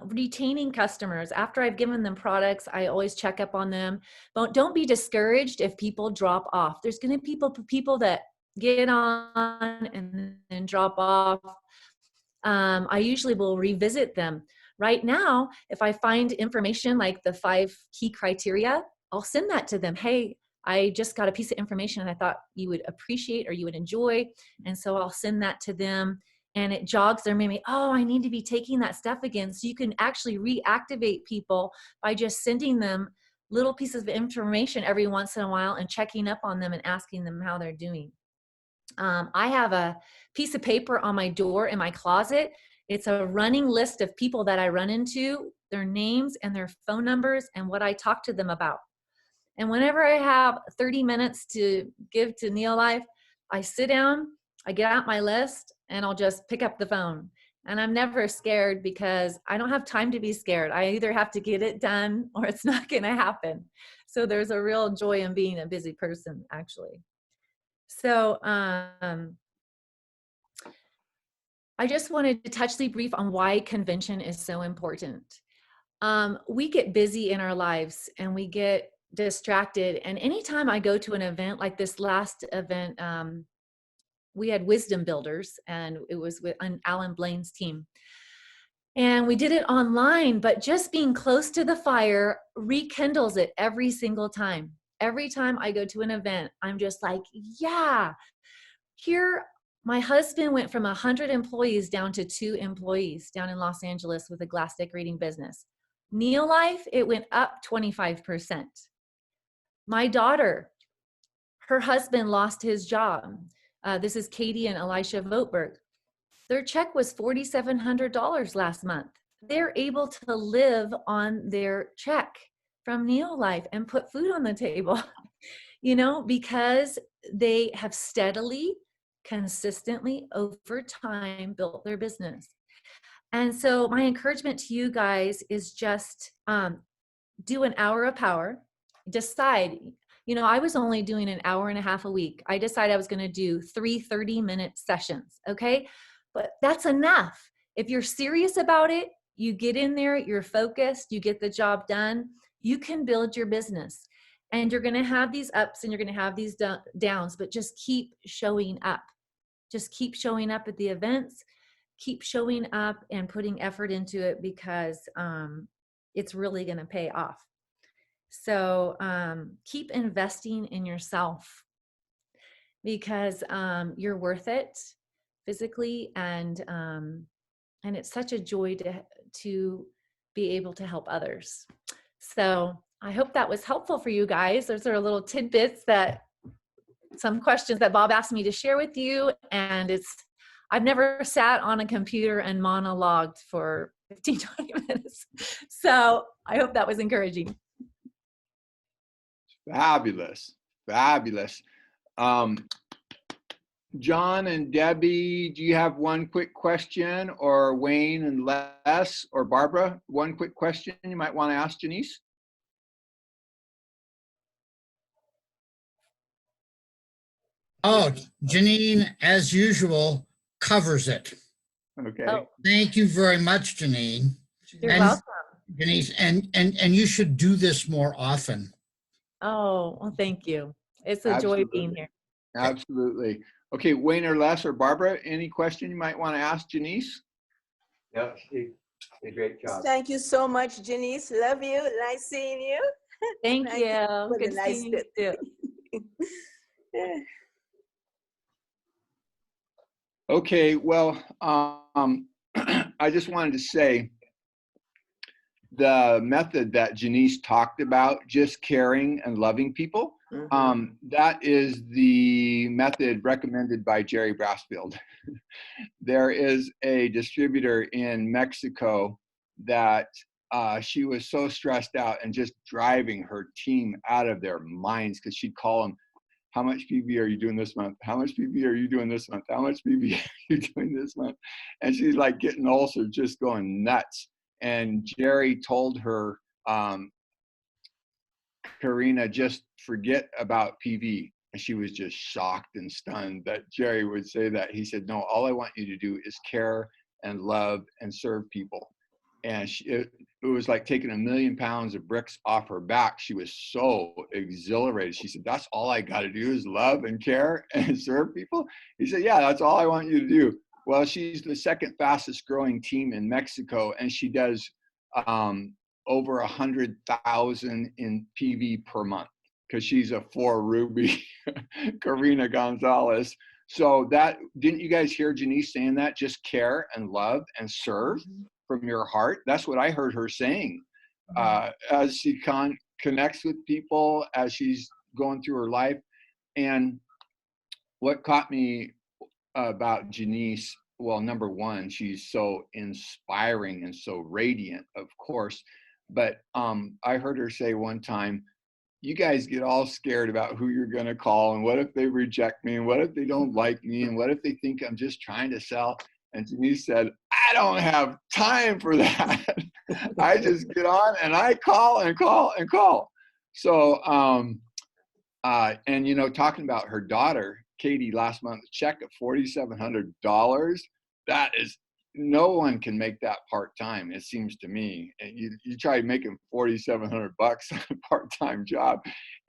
Retaining customers. After I've given them products, I always check up on them. But don't be discouraged if people drop off. There's going to be people that get on and then drop off. I usually will revisit them. Right now, if I find information like the 5 key criteria, I'll send that to them. Hey, I just got a piece of information and I thought you would appreciate or you would enjoy. And so I'll send that to them. And it jogs their memory. Oh, I need to be taking that stuff again. So you can actually reactivate people by just sending them little pieces of information every once in a while and checking up on them and asking them how they're doing. I have a piece of paper on my door in my closet. It's a running list of people that I run into, their names and their phone numbers and what I talk to them about. And whenever I have 30 minutes to give to Neolife, I sit down, I get out my list, and I'll just pick up the phone. And I'm never scared because I don't have time to be scared. I either have to get it done or it's not going to happen. So there's a real joy in being a busy person, actually. So I just wanted to touch brief on why convention is so important. We get busy in our lives and we get distracted. And anytime I go to an event like this last event, we had Wisdom Builders, and it was with Alan Blaine's team. And we did it online, but just being close to the fire rekindles it every single time. Every time I go to an event, I'm just like, yeah, here, my husband went from 100 employees down to 2 employees down in Los Angeles with a glass decorating business. Neolife, it went up 25%. My daughter, her husband lost his job. This is Katie and Elisha Votberg. Their check was $4,700 last month. They're able to live on their check from Neolife and put food on the table, you know, because they have steadily, consistently over time built their business. And so my encouragement to you guys is just do an hour of power. Decide. You know, I was only doing an hour and a half a week. I decided I was going to do 3 30-minute sessions, okay? But that's enough. If you're serious about it, you get in there, you're focused, you get the job done, you can build your business. And you're going to have these ups and you're going to have these downs, but just keep showing up. Just keep showing up at the events, keep showing up and putting effort into it because it's really going to pay off. So keep investing in yourself because you're worth it physically, and it's such a joy to be able to help others. So I hope that was helpful for you guys. Those are little tidbits some questions that Bob asked me to share with you, and I've never sat on a computer and monologued for 15-20 minutes. So I hope that was encouraging. Fabulous. Fabulous. John and Debbie, do you have one quick question, or Wayne and Les or Barbara, one quick question you might want to ask Jenise? Oh, Janine, as usual, covers it. Okay. Oh, Thank you very much, Janine. you're And welcome. Denise, and you should do this more often. Oh, well, thank you. It's a joy being here. Absolutely. Okay, Wayne or Les or Barbara, any question you might want to ask Jenise? Yeah, Great job. Thank you so much, Jenise. Love you. Nice seeing you. Thank Nice- you. what a Good nice seeing you too. Yeah. Okay, well, I just wanted to say the method that Jenise talked about, just caring and loving people, that is the method recommended by Jerry Brassfield. There is a distributor in Mexico that she was so stressed out and just driving her team out of their minds because she'd call them, how much PV are you doing this month? How much PV are you doing this month? How much PV are you doing this month? And she's like getting ulcers, just going nuts. And Jerry told her, Karina, just forget about PV. And she was just shocked and stunned that Jerry would say that. He said, no, all I want you to do is care and love and serve people. And it was like taking 1,000,000 pounds of bricks off her back. She was so exhilarated. She said, that's all I got to do is love and care and serve people. He said, yeah, that's all I want you to do. Well, she's the second fastest growing team in Mexico, and she does over 100,000 in PV per month because she's a 4 Ruby Karina Gonzalez. So that, didn't you guys hear Jenise saying that? Just care and love and serve from your heart. That's what I heard her saying as she connects with people, as she's going through her life. And what caught me about Jenise, well, number one, she's so inspiring and so radiant, of course. But I heard her say one time, you guys get all scared about who you're going to call, and what if they reject me, and what if they don't like me, and what if they think I'm just trying to sell. And Jenise said, I don't have time for that. I just get on and I call and call and call. So, and you know, talking about her daughter, Katie, last month, check of $4,700. That is, no one can make that part-time, it seems to me. And you try making $4,700 on a part-time job,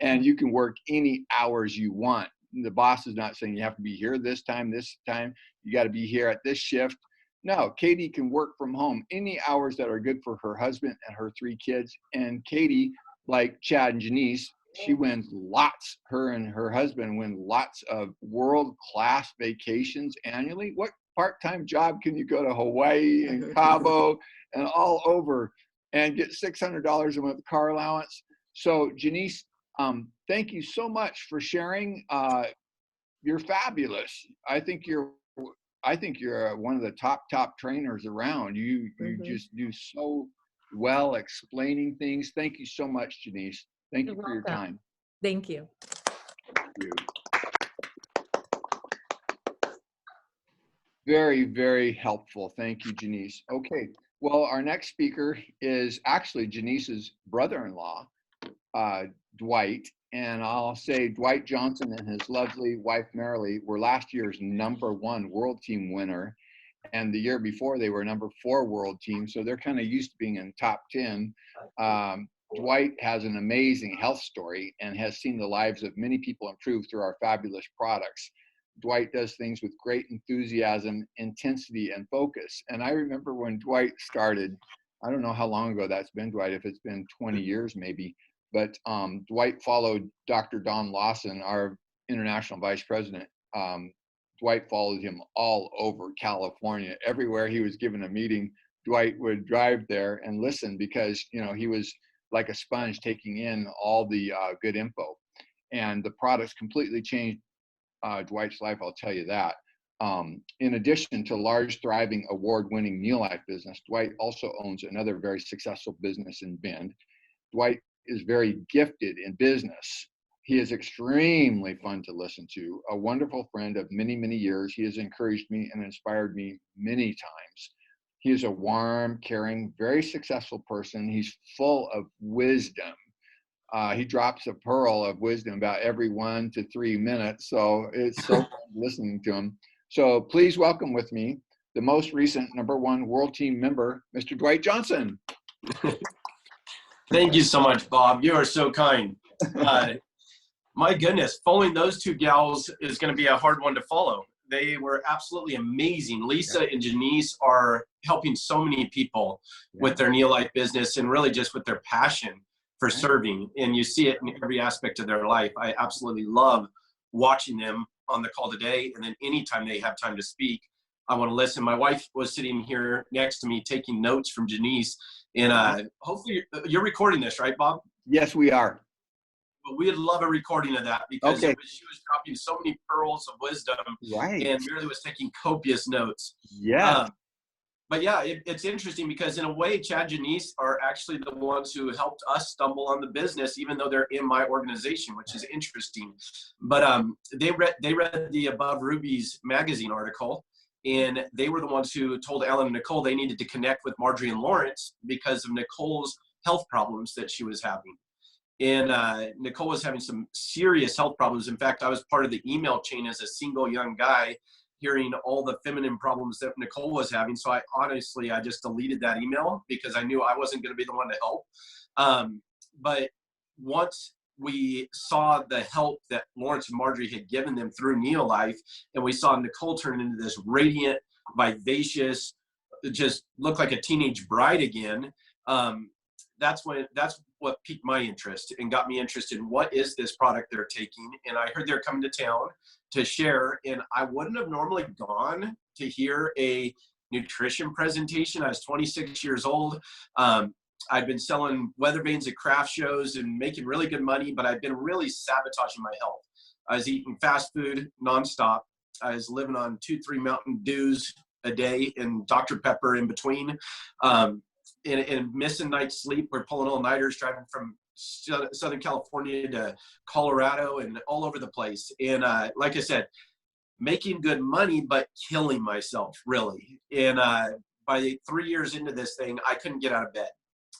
and you can work any hours you want. The boss is not saying you have to be here this time, you got to be here at this shift. No, Katie can work from home any hours that are good for her husband and her 3 kids. And Katie, like Chad and Jenise, she wins lots, her and her husband win lots of world-class vacations annually. What part-time job can you go to Hawaii and Cabo and all over and get $600 a month car allowance? So Jenise, thank you so much for sharing. You're fabulous. I think you're one of the top trainers around. You just do so well explaining things. Thank you so much, Jenise. Thank you for your time. Thank you. Thank you. Very, very helpful. Thank you, Jenise. Okay, well, our next speaker is actually Jenise's brother-in-law, Dwight. And I'll say Dwight Johnson and his lovely wife, Marilee, were last year's #1 world team winner. And the year before, they were #4 world team. So they're kind of used to being in top 10. Dwight has an amazing health story and has seen the lives of many people improve through our fabulous products. Dwight does things with great enthusiasm, intensity, and focus. And I remember when Dwight started, I don't know how long ago that's been, Dwight, if it's been 20 years maybe, but Dwight followed Dr. Don Lawson, our international vice president. Dwight followed him all over California. Everywhere he was given a meeting, Dwight would drive there and listen because, you know, he was like a sponge taking in all the good info. And the products completely changed Dwight's life, I'll tell you that. In addition to large, thriving, award-winning Neolife business, Dwight also owns another very successful business in Bend. Dwight is very gifted in business. He is extremely fun to listen to, a wonderful friend of many, many years. He has encouraged me and inspired me many times. He is a warm, caring, very successful person. He's full of wisdom. He drops a pearl of wisdom about every 1 to 3 minutes. So it's so fun listening to him. So please welcome with me the most recent #1 world team member, Mr. Dwight Johnson. Thank you so much, Bob. You are so kind. My goodness, following those 2 gals is going to be a hard one to follow. They were absolutely amazing. Lisa and Jenise are helping so many people with their Neolife business and really just with their passion for serving. And you see it in every aspect of their life. I absolutely love watching them on the call today. And then anytime they have time to speak, I want to listen. My wife was sitting here next to me taking notes from Jenise. And hopefully you're recording this, right, Bob? Yes, we are. Well, we'd love a recording of that because Okay. she was dropping so many pearls of wisdom, Right. and Mary was taking copious notes. Yeah. But yeah, it's interesting because in a way, Chad and Jenise are actually the ones who helped us stumble on the business, even though they're in my organization, which is interesting. But they read the Above Rubies magazine article, and they were the ones who told Alan and Nicole they needed to connect with Marjorie and Lawrence because of Nicole's health problems that she was having. And Nicole was having some serious health problems. In fact, I was part of the email chain as a single young guy, hearing all the feminine problems that Nicole was having. So I just deleted that email because I knew I wasn't going to be the one to help. But once we saw the help that Lawrence and Marjorie had given them through Neolife, and we saw Nicole turn into this radiant, vivacious, just look like a teenage bride again, that's what piqued my interest and got me interested in what is this product they're taking. And I heard they're coming to town to share, and I wouldn't have normally gone to hear a nutrition presentation. I was 26 years old. I'd been selling weather vanes at craft shows and making really good money, but I'd been really sabotaging my health. I was eating fast food nonstop. I was living on 2-3 Mountain Dews a day and Dr. Pepper in between. And missing night's sleep. We're pulling all-nighters, driving from Southern California to Colorado and all over the place. And like I said, making good money, but killing myself, really. And by 3 years into this thing, I couldn't get out of bed.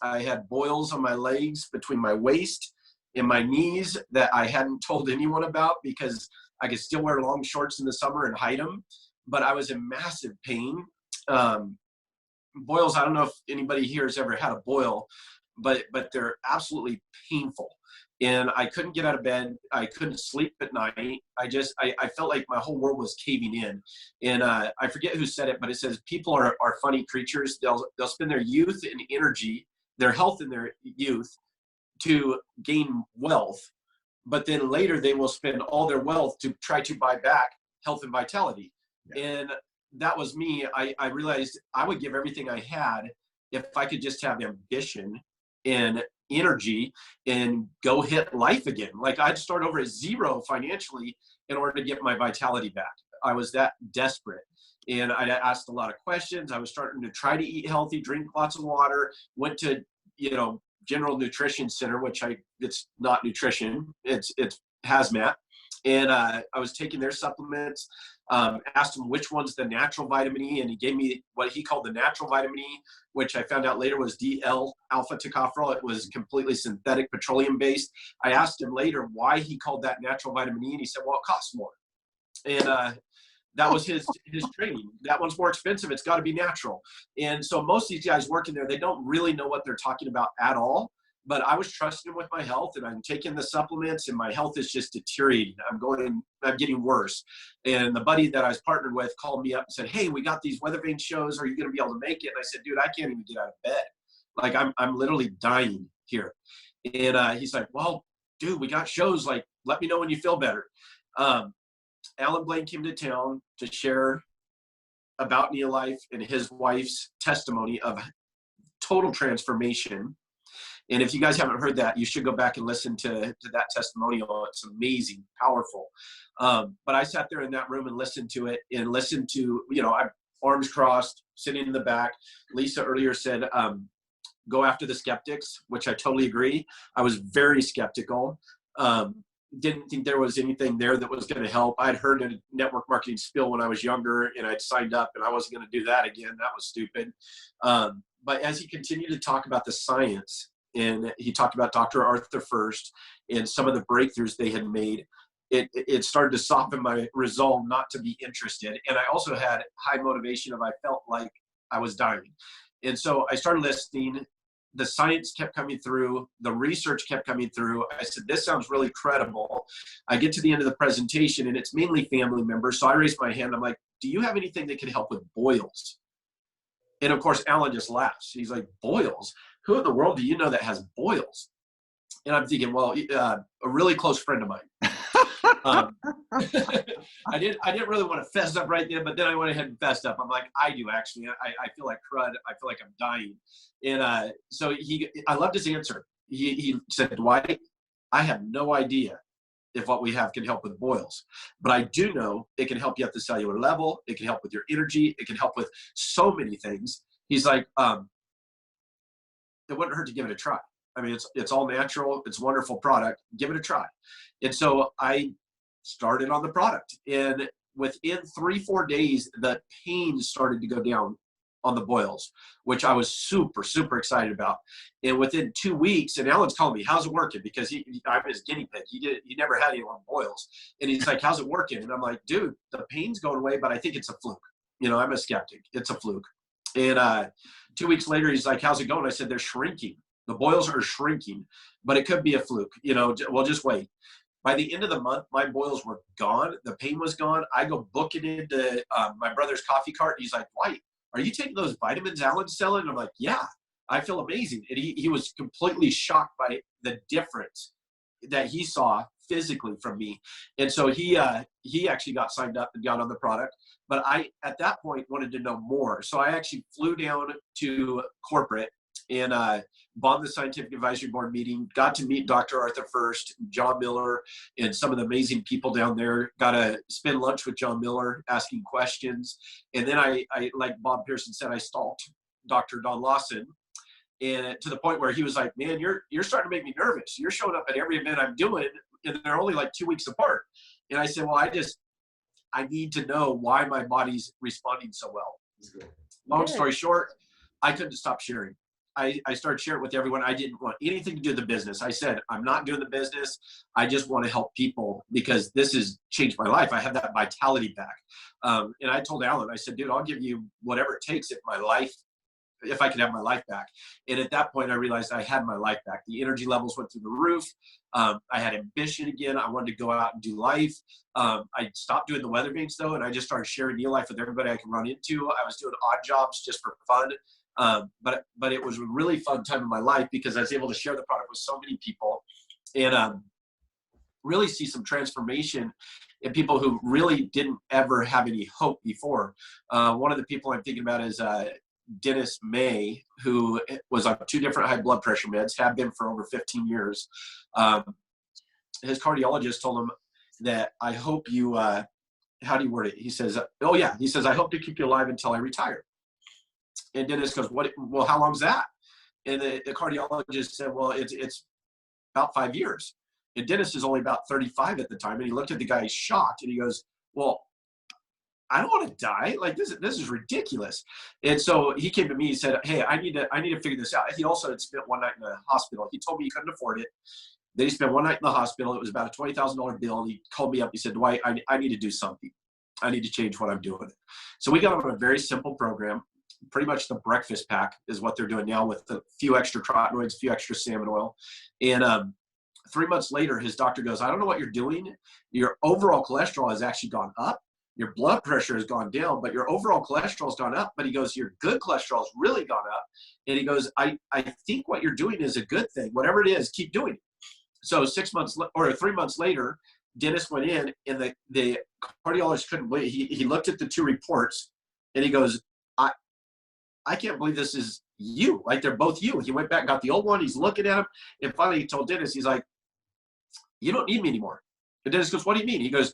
I had boils on my legs between my waist and my knees that I hadn't told anyone about because I could still wear long shorts in the summer and hide them. But I was in massive pain. Boils, I don't know if anybody here has ever had a boil, but they're absolutely painful. And I couldn't get out of bed. I couldn't sleep at night. I felt like my whole world was caving in. And I forget who said it, but it says people are funny creatures. They'll spend their youth and energy, their health and their youth to gain wealth. But then later they will spend all their wealth to try to buy back health and vitality. Yeah. And that was me. I realized I would give everything I had if I could just have ambition and energy and go hit life again. Like I'd start over at zero financially in order to get my vitality back. I was that desperate. And I asked a lot of questions. I was starting to try to eat healthy, drink lots of water, went to, General Nutrition Center, which it's not nutrition, it's hazmat. And I was taking their supplements, asked him which one's the natural vitamin E, and he gave me what he called the natural vitamin E, which I found out later was DL alpha tocopherol. It was completely synthetic, petroleum based. I asked him later why he called that natural vitamin E, and he said, well, it costs more. And that was his training. That one's more expensive. It's got to be natural. And so most of these guys working there, they don't really know what they're talking about at all. But I was trusting him with my health, and I'm taking the supplements, and my health is just deteriorating. I'm getting worse. And the buddy that I was partnered with called me up and said, hey, we got these weather vane shows. Are you going to be able to make it? And I said, dude, I can't even get out of bed. Like I'm literally dying here. And he's like, well, dude, we got shows. Like, let me know when you feel better. Alan Blaine came to town to share about Neolife and his wife's testimony of total transformation. And if you guys haven't heard that, you should go back and listen to that testimonial. It's amazing, powerful. But I sat there in that room and listened to it and listened to, I'm arms crossed, sitting in the back. Lisa earlier said, go after the skeptics, which I totally agree. I was very skeptical. Didn't think there was anything there that was going to help. I'd heard a network marketing spill when I was younger, and I'd signed up, and I wasn't going to do that again. That was stupid. But as he continued to talk about the science, and he talked about Dr. Arthur first and some of the breakthroughs they had made, it started to soften my resolve not to be interested. And I also had high motivation I felt like I was dying. And so I started listening, the science kept coming through, the research kept coming through. I said, this sounds really credible. I get to the end of the presentation and it's mainly family members. So I raised my hand. I'm like, do you have anything that can help with boils? And of course, Alan just laughs. He's like, boils? Who in the world do you know that has boils? And I'm thinking, well, a really close friend of mine. I didn't really want to fess up right then, but then I went ahead and fessed up. I'm like, I do actually. I feel like crud. I feel like I'm dying. And so I loved his answer. He said, Dwight, I have no idea if what we have can help with boils, but I do know it can help you at the cellular level. It can help with your energy. It can help with so many things. He's like, it wouldn't hurt to give it a try. I mean, it's all natural. It's a wonderful product. Give it a try. And so I started on the product, and within 3-4 days, the pain started to go down on the boils, which I was super, super excited about. And within 2 weeks, and Alan's calling me, how's it working? Because I'm his guinea pig. He never had any on boils. And he's like, how's it working? And I'm like, dude, the pain's going away, but I think it's a fluke. I'm a skeptic. It's a fluke. And 2 weeks later, he's like, how's it going? I said, they're shrinking. The boils are shrinking, but it could be a fluke. We'll just wait. By the end of the month, my boils were gone. The pain was gone. I go book it into my brother's coffee cart. And he's like, Dwight, are you taking those vitamins Alan's selling? And I'm like, yeah, I feel amazing. And he was completely shocked by the difference that he saw physically from me. And so he actually got signed up and got on the product. But I, at that point, wanted to know more. So I actually flew down to corporate and bombed the scientific advisory board meeting, got to meet Dr. Arthur First, John Miller, and some of the amazing people down there. Got to spend lunch with John Miller, asking questions. And then I like Bob Pearson said, I stalked Dr. Don Lawson, and to the point where he was like, man, you're starting to make me nervous. You're showing up at every event I'm doing, and they're only like 2 weeks apart. And I said, well, I need to know why my body's responding so well. Long story short, I couldn't stop sharing. I started sharing with everyone. I didn't want anything to do with the business. I said, I'm not doing the business. I just want to help people because this has changed my life. I have that vitality back. And I told Alan, I said, dude, I'll give you whatever it takes if I could have my life back. And at that point, I realized I had my life back. The energy levels went through the roof. I had ambition again. I wanted to go out and do life. I stopped doing the weather banks though, and I just started sharing Neil Life with everybody I can run into. I was doing odd jobs just for fun. But it was a really fun time in my life because I was able to share the product with so many people and really see some transformation in people who really didn't ever have any hope before. One of the people I'm thinking about is Dennis May, who was on 2 different high blood pressure meds, had been for over 15 years. His cardiologist told him that I hope you, how do you word it? He says, oh yeah, he says, I hope to keep you alive until I retire. And Dennis goes, well, how long's that? And the cardiologist said, well, it's about 5 years. And Dennis is only about 35 at the time. And he looked at the guy shocked and he goes, well, I don't want to die. Like this is ridiculous. And so he came to me, he said, hey, I need to figure this out. He also had spent one night in the hospital. He told me he couldn't afford it. Then he spent one night in the hospital. It was about a $20,000 bill. He called me up. He said, Dwight, I need to do something. I need to change what I'm doing. So we got on a very simple program. Pretty much the breakfast pack is what they're doing now with a few extra carotenoids, a few extra salmon oil. And 3 months later, his doctor goes, I don't know what you're doing. Your overall cholesterol has actually gone up. Your blood pressure has gone down, but your overall cholesterol has gone up. But he goes, your good cholesterol has really gone up. And he goes, I think what you're doing is a good thing. Whatever it is, keep doing it. So 3 months later, Dennis went in and the cardiologist couldn't believe it. He looked at the 2 reports and he goes, I can't believe this is you. Like they're both you. He went back, got the old one. He's looking at him. And finally he told Dennis, he's like, you don't need me anymore. And Dennis goes, what do you mean? He goes,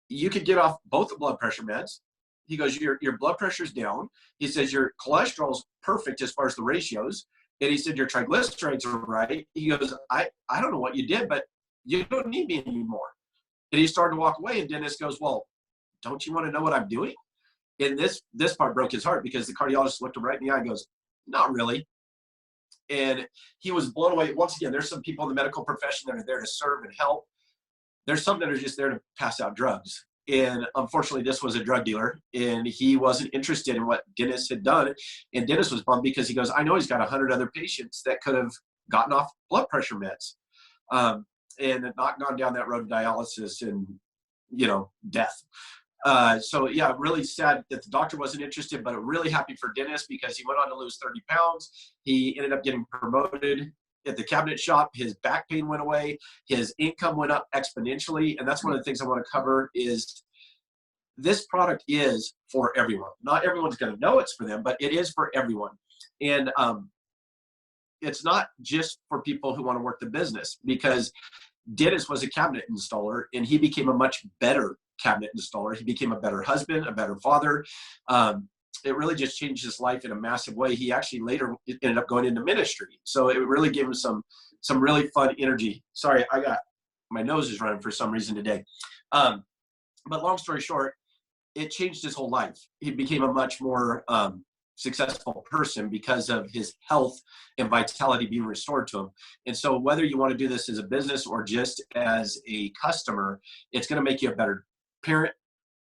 you could get off both the blood pressure meds. He goes, your blood pressure's down. He says, your cholesterol's perfect as far as the ratios. And he said, your triglycerides are right. He goes, I don't know what you did, but you don't need me anymore. And he started to walk away. And Dennis goes, well, don't you want to know what I'm doing? And this part broke his heart because the cardiologist looked him right in the eye and goes, not really. And he was blown away. Once again, there's some people in the medical profession that are there to serve and help. There's some that are just there to pass out drugs. And unfortunately, this was a drug dealer, and he wasn't interested in what Dennis had done. And Dennis was bummed because he goes, I know he's got 100 other patients that could have gotten off blood pressure meds, and not gone down that road of dialysis and, death. So yeah, really sad that the doctor wasn't interested, but really happy for Dennis because he went on to lose 30 pounds. He ended up getting promoted at the cabinet shop. His back pain went away. His income went up exponentially. And that's one of the things I want to cover is this product is for everyone. Not everyone's going to know it's for them, but it is for everyone. And it's not just for people who want to work the business, because Dennis was a cabinet installer and he became a much better cabinet installer. He became a better husband, a better father. It really just changed his life in a massive way. He actually later ended up going into ministry. So it really gave him some really fun energy. Sorry, my nose is running for some reason today. But long story short, it changed his whole life. He became a much more successful person because of his health and vitality being restored to him. And so whether you want to do this as a business or just as a customer, it's going to make you a better parent,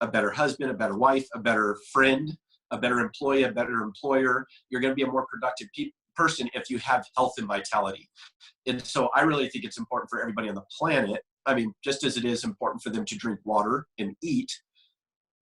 a better husband, a better wife, a better friend, a better employee, a better employer. You're going to be a more productive person if you have health and vitality. And so I really think it's important for everybody on the planet. I mean, just as it is important for them to drink water and eat,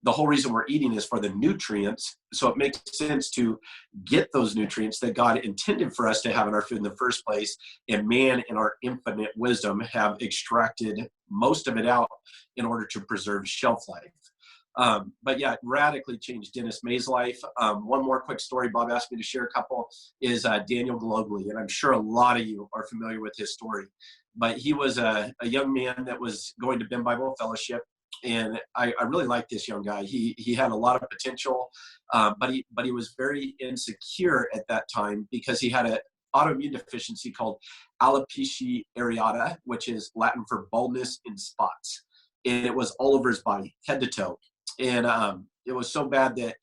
the whole reason we're eating is for the nutrients. So it makes sense to get those nutrients that God intended for us to have in our food in the first place. And man, in our infinite wisdom, have extracted most of it out in order to preserve shelf life. But yeah, it radically changed Dennis May's life. One more quick story Bob asked me to share a couple is Daniel Globally. And I'm sure a lot of you are familiar with his story. But he was a young man that was going to Ben Bible Fellowship. And I really like this young guy. He had a lot of potential, but he was very insecure at that time because he had an autoimmune deficiency called alopecia areata, which is Latin for baldness in spots. And it was all over his body, head to toe. And it was so bad that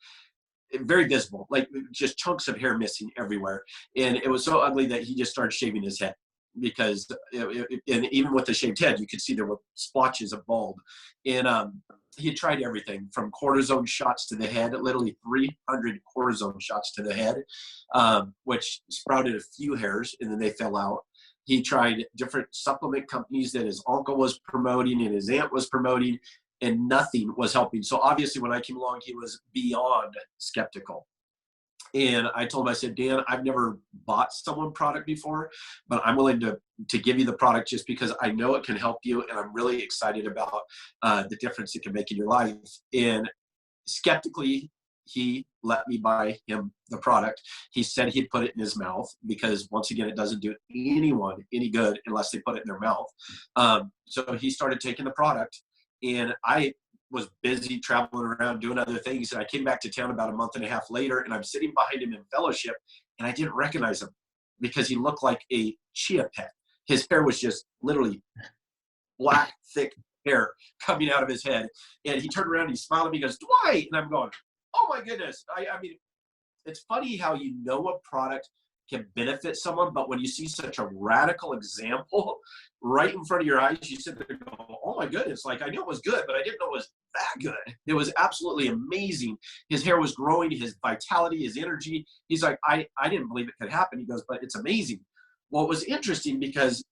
very visible, like just chunks of hair missing everywhere. And it was so ugly that he just started shaving his head because and even with the shaved head, you could see there were splotches of bald. And he tried everything from cortisone shots to the head, literally 300 cortisone shots to the head, which sprouted a few hairs and then they fell out. He tried different supplement companies that his uncle was promoting and his aunt was promoting, and nothing was helping. So obviously when I came along, he was beyond skeptical. And I told him, I said, Dan, I've never bought someone product before, but I'm willing to give you the product just because I know it can help you. And I'm really excited about the difference it can make in your life. And skeptically, he let me buy him the product. He said he'd put it in his mouth because once again, it doesn't do anyone any good unless they put it in their mouth. So he started taking the product, and I was busy traveling around doing other things. And I came back to town about a month and a half later, and I'm sitting behind him in fellowship, and I didn't recognize him because he looked like a chia pet. His hair was just literally black, thick hair coming out of his head. And he turned around and he smiled at me, he goes, Dwight. And I'm going, oh my goodness. I mean, it's funny how you know a product can benefit someone, but when you see such a radical example right in front of your eyes, you sit there and go, oh my goodness, like I knew it was good, but I didn't know it was that good. It was absolutely amazing. His hair was growing, his vitality, his energy. He's like, I didn't believe it could happen. He goes, but it's amazing. Well, it was interesting because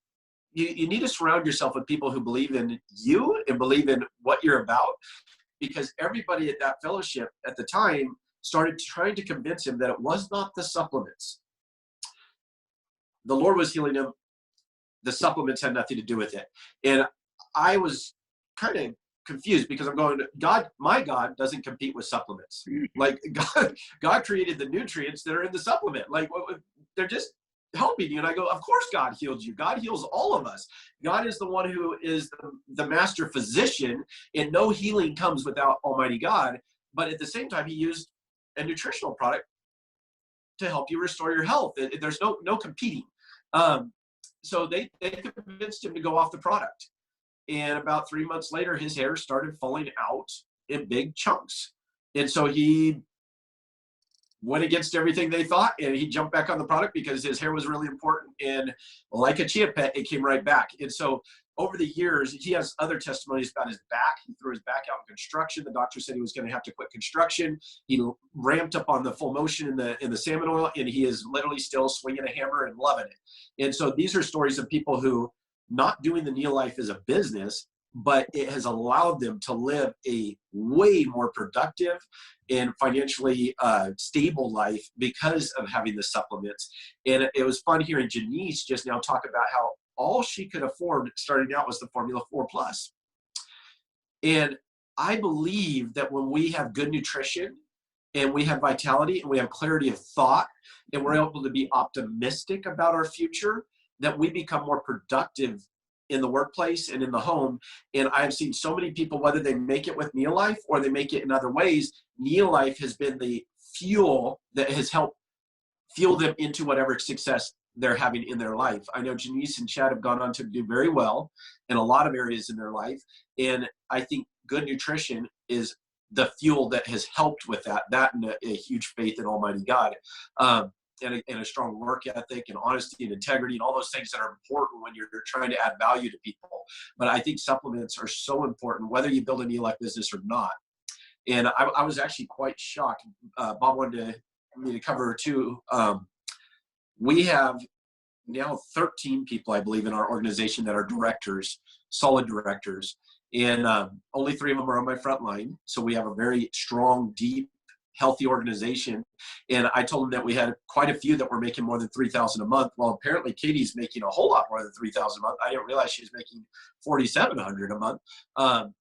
you need to surround yourself with people who believe in you and believe in what you're about, because everybody at that fellowship at the time started trying to convince him that it was not the supplements. The Lord was healing him. The supplements had nothing to do with it. And I was kind of confused because I'm going, God, my God doesn't compete with supplements. Like God created the nutrients that are in the supplement. Like they're just helping you. And I go, of course God healed you. God heals all of us. God is the one who is the master physician, and no healing comes without Almighty God. But at the same time, he used a nutritional product to help you restore your health. There's no competing. So they convinced him to go off the product. And about 3 months later, his hair started falling out in big chunks. And so he went against everything they thought, and he jumped back on the product because his hair was really important. And like a chia pet, it came right back. And so over the years, he has other testimonies about his back. He threw his back out in construction. The doctor said he was going to have to quit construction. He ramped up on the full motion in the salmon oil, and he is literally still swinging a hammer and loving it. And so these are stories of people who not doing the Neil life as a business, but it has allowed them to live a way more productive and financially stable life because of having the supplements. And it was fun hearing Jenise just now talk about how all she could afford starting out was the Formula 4 Plus. And I believe that when we have good nutrition and we have vitality and we have clarity of thought and we're able to be optimistic about our future, that we become more productive in the workplace and in the home. And I've seen so many people, whether they make it with Neil Life or they make it in other ways, Neil Life has been the fuel that has helped fuel them into whatever success they're having in their life. I know Jenise and Chad have gone on to do very well in a lot of areas in their life. And I think good nutrition is the fuel that has helped with that and a huge faith in Almighty God. And a strong work ethic and honesty and integrity and all those things that are important when you're trying to add value to people. But I think supplements are so important, whether you build a Neil Life business or not. And I was actually quite shocked. Bob wanted me to cover too. We have now 13 people, I believe, in our organization that are directors, solid directors. And only 3 of them are on my front line. So we have a very strong, deep, healthy organization. And I told them that we had quite a few that were making more than $3,000 a month. Well, apparently Katie's making a whole lot more than $3,000 a month. I didn't realize she was making $4,700 a month.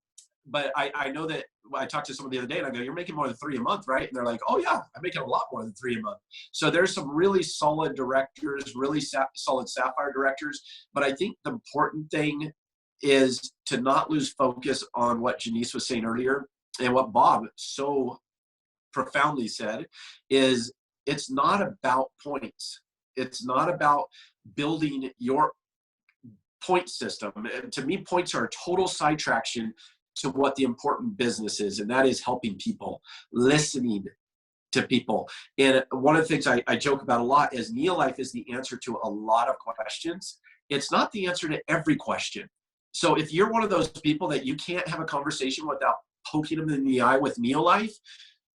But I know that I talked to someone the other day and I go, you're making more than 3 a month, right? And they're like, oh yeah, I'm making a lot more than 3 a month. So there's some really solid directors, really solid Sapphire directors. But I think the important thing is to not lose focus on what Jenise was saying earlier and what Bob so profoundly said is it's not about points. It's not about building your point system. And to me, points are a total sidetraction to what the important business is, and that is helping people, listening to people. And one of the things I joke about a lot is Neil Life is the answer to a lot of questions. It's not the answer to every question. So if you're one of those people that you can't have a conversation without poking them in the eye with Neil Life,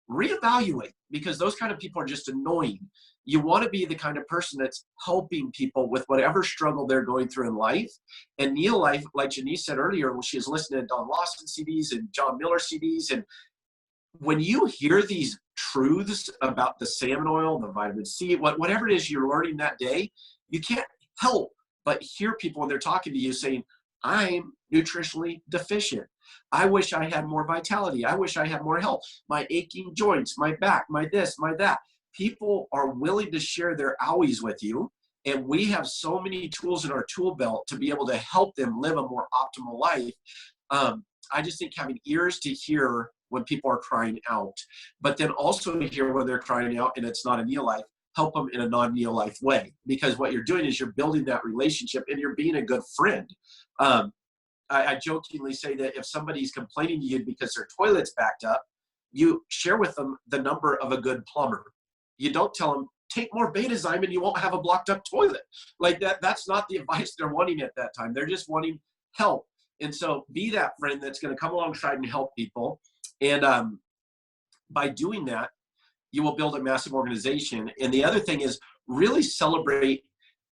reevaluate, because those kind of people are just annoying. You want to be the kind of person that's helping people with whatever struggle they're going through in life. And Neil Life, like Jenise said earlier, when she was listening to Don Lawson CDs and John Miller CDs, and when you hear these truths about the salmon oil, the vitamin C, whatever it is you're learning that day, you can't help but hear people when they're talking to you saying, I'm nutritionally deficient. I wish I had more vitality. I wish I had more health. My aching joints, my back, my this, my that. People are willing to share their owies with you. And we have so many tools in our tool belt to be able to help them live a more optimal life. I just think having ears to hear when people are crying out, but then also to hear when they're crying out and it's not a Neil Life, help them in a non-Neil Life way. Because what you're doing is you're building that relationship and you're being a good friend. I jokingly say that if somebody's complaining to you because their toilet's backed up, you share with them the number of a good plumber. You don't tell them, take more Betazyme and you won't have a blocked up toilet. Like that's not the advice they're wanting at that time. They're just wanting help. And so be that friend that's going to come alongside and help people. And by doing that, you will build a massive organization. And the other thing is really celebrate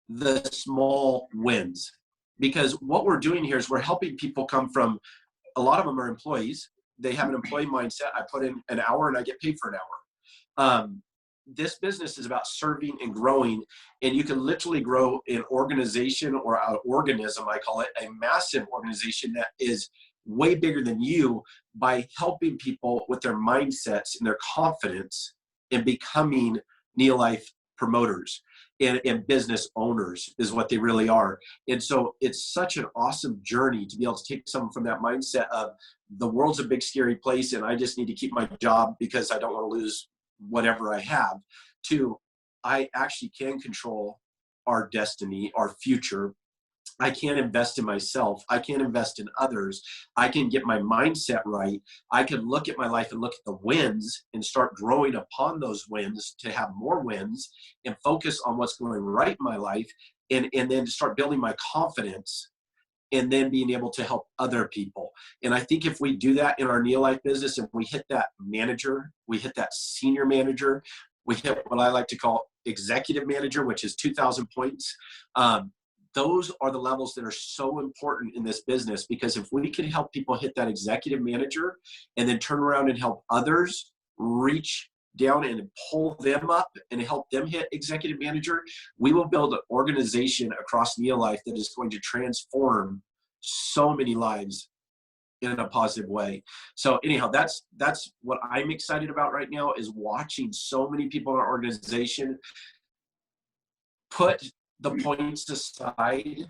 the small wins. Because what we're doing here is we're helping people come from, a lot of them are employees. They have an employee mindset. I put in an hour and I get paid for an hour. This business is about serving and growing, and you can literally grow an organization or an organism, I call it, a massive organization that is way bigger than you by helping people with their mindsets and their confidence in becoming Neil Life promoters and business owners is what they really are. And so it's such an awesome journey to be able to take someone from that mindset of the world's a big scary place and I just need to keep my job because I don't want to lose whatever I have, to I actually can control our destiny, our future. I can invest in myself. I can invest in others. I can get my mindset right. I can look at my life and look at the wins and start growing upon those wins to have more wins and focus on what's going right in my life, and then start building my confidence and then being able to help other people. And I think if we do that in our Neolife business, and we hit that manager, we hit that senior manager, we hit what I like to call executive manager, which is 2,000 points. Those are the levels that are so important in this business, because if we can help people hit that executive manager and then turn around and help others reach down and pull them up and help them hit executive manager, we will build an organization across Neolife that is going to transform so many lives in a positive way. So anyhow, that's what I'm excited about right now, is watching so many people in our organization put the points aside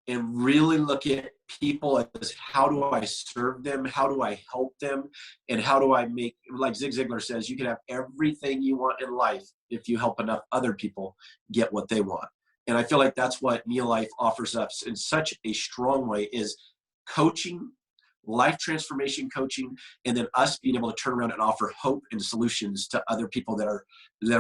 and really look at people as, how do I serve them? How do I help them? And how do I make, like Zig Ziglar says, you can have everything you want in life if you help enough other people get what they want. And I feel like that's what Neolife offers us in such a strong way, is coaching, life transformation coaching, and then us being able to turn around and offer hope and solutions to other people that are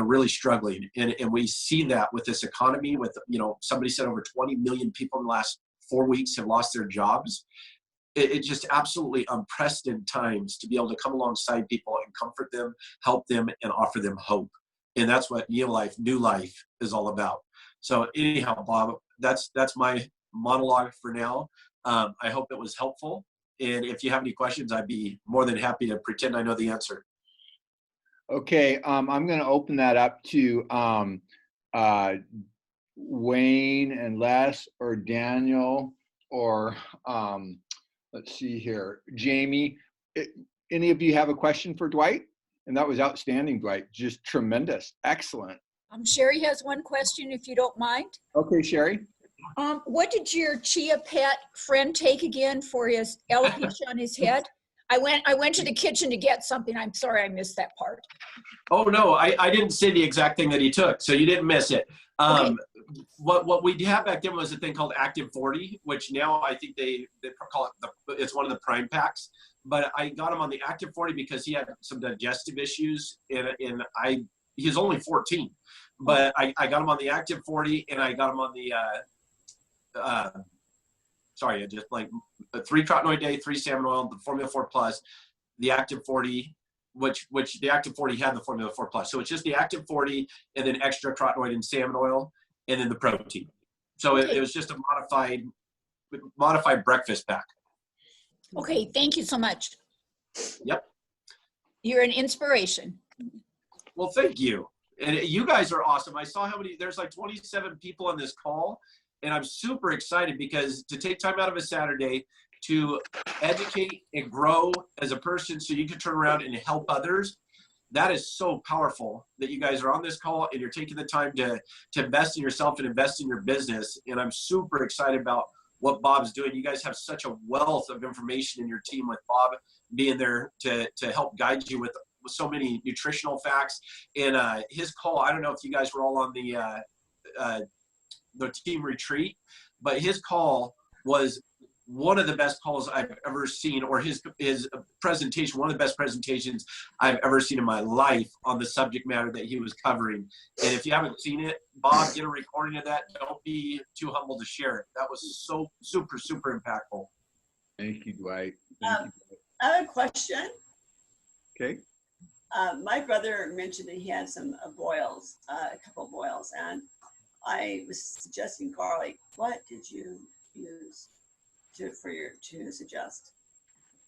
really struggling. And we see that with this economy, with, somebody said over 20 million people in the last 4 weeks have lost their jobs. It's just absolutely unprecedented times to be able to come alongside people and comfort them, help them, and offer them hope. And that's what Neolife, New Life, is all about. So anyhow, Bob, that's my monologue for now. I hope it was helpful. And if you have any questions, I'd be more than happy to pretend I know the answer. Okay, I'm going to open that up to Wayne and Les, or Daniel, or let's see here, Jamie. Any of you have a question for Dwight? And that was outstanding, Dwight. Just tremendous. Excellent. Sherry has one question, if you don't mind. Okay, Sherry. What did your Chia Pet friend take again for his alopecia on his head? I went to the kitchen to get something. I'm sorry I missed that part. Oh no, I didn't say the exact thing that he took, so you didn't miss it. Okay. What we had back then was a thing called Active 40, which now I think they call it it's one of the prime packs. But I got him on the Active 40 because he had some digestive issues, and he was only 14. But I got him on the Active 40, and I got him on the I just like 3 Trotanoid Day, 3 salmon oil, the Formula 4 Plus, the Active 40, which the Active 40 had the Formula 4 Plus. So it's just the Active 40 and then extra Trotanoid and salmon oil, and then the protein. So it was just a modified breakfast pack. Okay, thank you so much. Yep. You're an inspiration. Well, thank you. And you guys are awesome. I saw there's like 27 people on this call. And I'm super excited, because to take time out of a Saturday to educate and grow as a person so you can turn around and help others, that is so powerful that you guys are on this call and you're taking the time to invest in yourself and invest in your business. And I'm super excited about what Bob's doing. You guys have such a wealth of information in your team, with Bob being there to help guide you with so many nutritional facts. And his call, I don't know if you guys were all on the team retreat, but his call was one of the best calls I've ever seen, or his presentation, one of the best presentations I've ever seen in my life on the subject matter that he was covering. And if you haven't seen it, Bob, get a recording of that. Don't be too humble to share it. That was so super, super impactful. Thank you, Dwight. I have a question. Okay. My brother mentioned that he had some boils, a couple of boils, and I was suggesting, Carly, what did you use to suggest?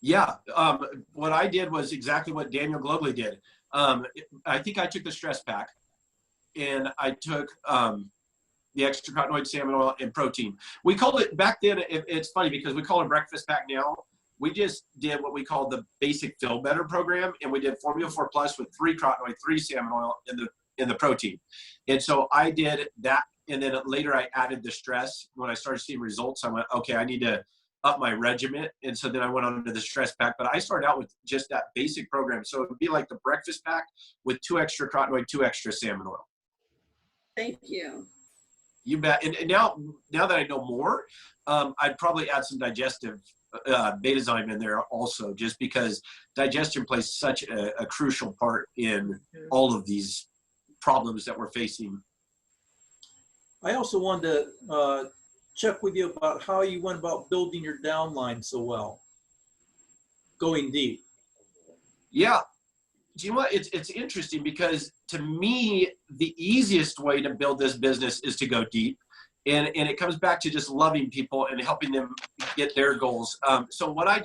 Yeah, what I did was exactly what Daniel Glogly did. I think I took the stress pack, and I took the extra carotenoid salmon oil and protein. We called it back then. It's funny because we call it a breakfast pack now. We just did what we called the basic Feel Better program, and we did Formula 4 Plus with 3 carotenoid, 3 salmon oil in the protein. And so I did that, and then later I added the stress. When I started seeing results, I went, okay, I need to up my regimen. And so then I went on to the stress pack, but I started out with just that basic program. So it would be like the breakfast pack with 2 extra carotenoid, 2 extra salmon oil. Thank you. You bet. And now that I know more, I'd probably add some digestive betazyme in there also, just because digestion plays such a crucial part in all of these problems that we're facing. I also wanted to check with you about how you went about building your downline so well, going deep. Yeah. Do you know what? It's interesting because to me, the easiest way to build this business is to go deep. And it comes back to just loving people and helping them get their goals. So what I've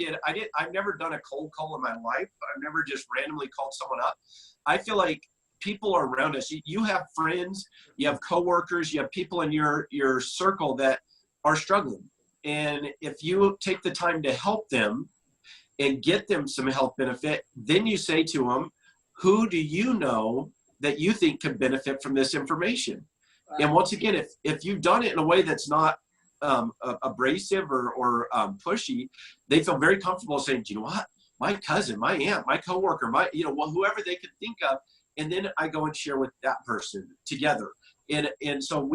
never done a cold call in my life. I've never just randomly called someone up. I feel like people are around us. You have friends, you have coworkers, you have people in your circle that are struggling. And if you take the time to help them and get them some health benefit, then you say to them, who do you know that you think can benefit from this information? And once again, if you've done it in a way that's not abrasive or pushy, they feel very comfortable saying, do you know what? My cousin, my aunt, my coworker, whoever they could think of. And then I go and share with that person together. And so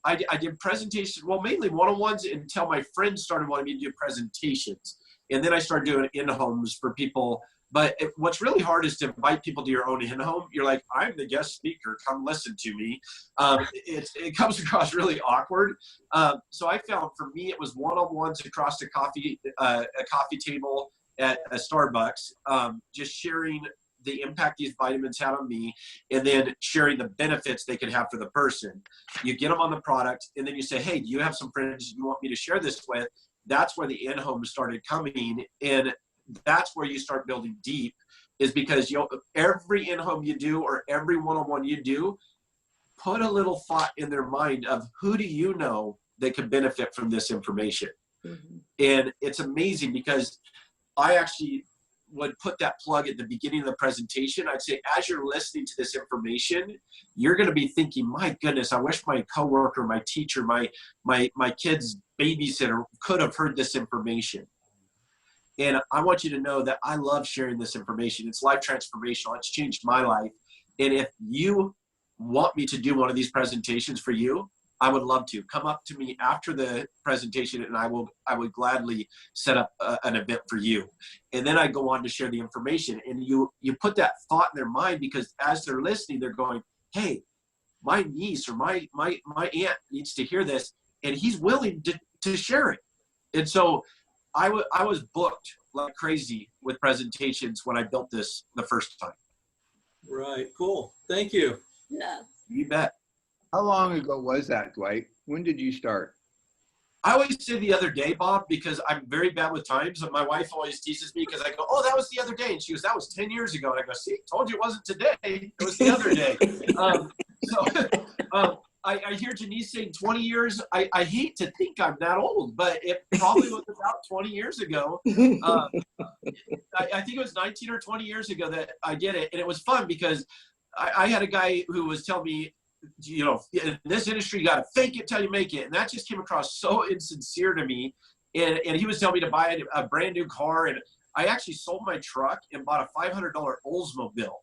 I did presentations, well, mainly one-on-ones until my friends started wanting me to do presentations. And then I started doing in-homes for people. But what's really hard is to invite people to your own in-home. You're like, I'm the guest speaker. Come listen to me. It comes across really awkward. So I found for me, it was one-on-ones across a coffee table at a Starbucks, just sharing the impact these vitamins had on me, and then sharing the benefits they could have for the person. You get them on the product, and then you say, hey, do you have some friends you want me to share this with? That's where the in-home started coming. And that's where you start building deep, is because every in-home you do or every one-on-one you do, put a little thought in their mind of who do you know that could benefit from this information. Mm-hmm. And it's amazing because I actually would put that plug at the beginning of the presentation. I'd say, as you're listening to this information, you're going to be thinking, my goodness, I wish my coworker, my teacher, my kid's babysitter could have heard this information. And I want you to know that I love sharing this information. It's life transformational. It's changed my life. And if you want me to do one of these presentations for you, I would love to. Come up to me after the presentation and I would gladly set up an event for you. And then I go on to share the information. And you put that thought in their mind, because as they're listening, they're going, hey, my niece or my aunt needs to hear this, and he's willing to share it. And so I was booked like crazy with presentations when I built this the first time. Right. Cool. Thank you. Yeah. You bet. How long ago was that, Dwight? When did you start? I always say the other day, Bob, because I'm very bad with times. And my wife always teases me because I go, oh, that was the other day. And she goes, that was 10 years ago. And I go, see, told you it wasn't today. It was the other day. I hear Jenise saying 20 years. I hate to think I'm that old, but it probably was about 20 years ago. I think it was 19 or 20 years ago that I did it. And it was fun because I had a guy who was telling me, in this industry, you got to fake it till you make it. And that just came across so insincere to me. And he was telling me to buy a brand new car. And I actually sold my truck and bought a $500 Oldsmobile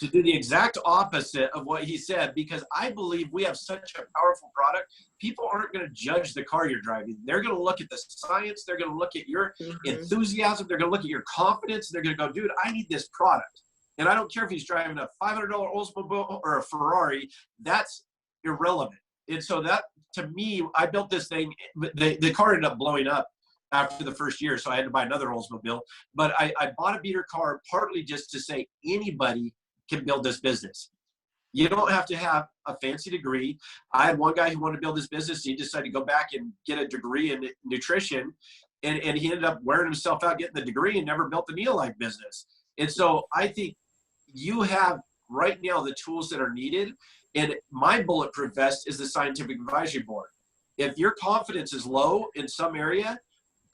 to do the exact opposite of what he said, because I believe we have such a powerful product. People aren't going to judge the car you're driving. They're going to look at the science. They're going to look at your enthusiasm. They're going to look at your confidence. They're going to go, dude, I need this product. And I don't care if he's driving a $500 Oldsmobile or a Ferrari. That's irrelevant. And so that, to me, I built this thing. The car ended up blowing up after the first year, so I had to buy another Oldsmobile. But I bought a beater car partly just to say anybody can build this business. You don't have to have a fancy degree. I had one guy who wanted to build this business. He decided to go back and get a degree in nutrition, and he ended up wearing himself out getting the degree and never built a Neolife business. And so I think you have right now the tools that are needed. And my bulletproof vest is the scientific advisory board. If your confidence is low in some area,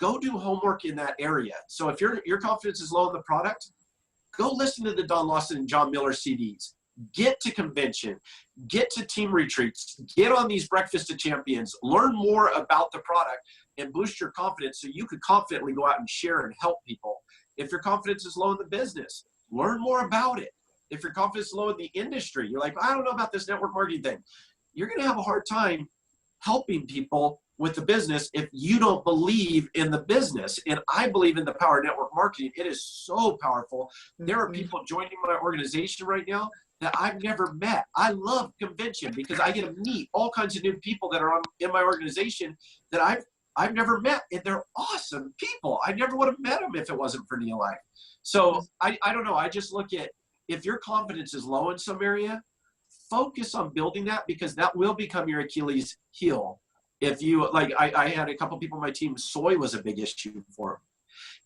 go do homework in that area. So if your confidence is low in the product, go listen to the Don Lawson and John Miller CDs. Get to convention, get to team retreats, get on these Breakfast of Champions, learn more about the product and boost your confidence so you could confidently go out and share and help people. If your confidence is low in the business, learn more about it. If your confidence is low in the industry, you're like, I don't know about this network marketing thing. You're going to have a hard time helping people with the business if you don't believe in the business. And I believe in the power of network marketing. It is so powerful. There are people joining my organization right now that I've never met. I love convention because I get to meet all kinds of new people that are in my organization that I've never met, and they're awesome people. I never would have met them if it wasn't for Neolife. So I don't know. I just look at, if your confidence is low in some area, focus on building that, because that will become your Achilles heel. If you, like, I had a couple people on my team, soy was a big issue for them.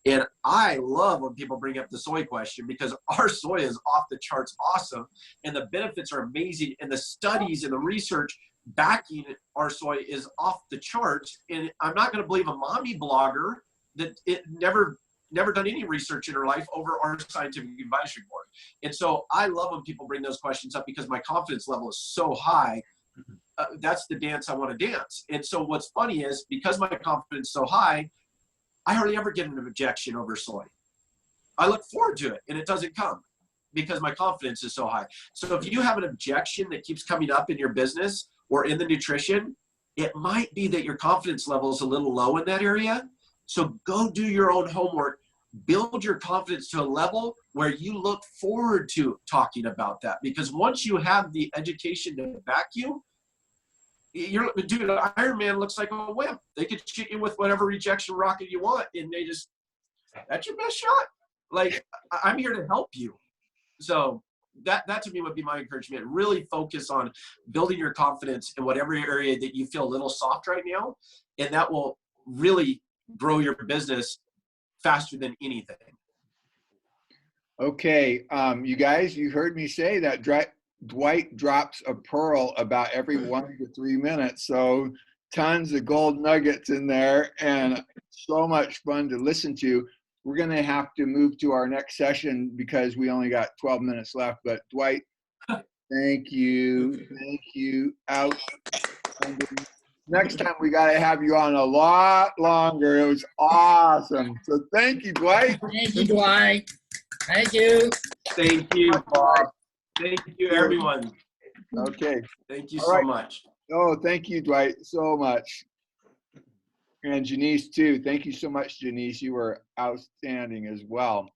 And I love when people bring up the soy question, because our soy is off the charts awesome, and the benefits are amazing, and the studies and the research backing our soy is off the charts. And I'm not going to believe a mommy blogger that it never done any research in her life over our scientific advisory board. And so I love when people bring those questions up, because my confidence level is so high. That's the dance I want to dance. And so what's funny is, because my confidence is so high, I hardly ever get an objection over soy. I look forward to it, and it doesn't come because my confidence is so high. So if you have an objection that keeps coming up in your business or in the nutrition, it might be that your confidence level is a little low in that area. So go do your own homework, build your confidence to a level where you look forward to talking about that. Because once you have the education to back you, dude, Iron Man looks like a wimp. They could shoot you with whatever rejection rocket you want, and that's your best shot. Like, I'm here to help you. So that to me would be my encouragement. Really focus on building your confidence in whatever area that you feel a little soft right now, and that will really grow your business faster than anything. Okay, you guys, you heard me say that Dwight drops a pearl about every 1 to 3 minutes. So tons of gold nuggets in there, and so much fun to listen to. We're going to have to move to our next session because we only got 12 minutes left. But Dwight, thank you. Thank you. Next time we got to have you on a lot longer. It was awesome. So thank you, Dwight. Thank you, Dwight. Thank you. Thank you, Bob. Thank you, everyone. Okay. Thank you All so right. much. Oh, thank you, Dwight, so much. And Jenise, too. Thank you so much, Jenise. You were outstanding as well.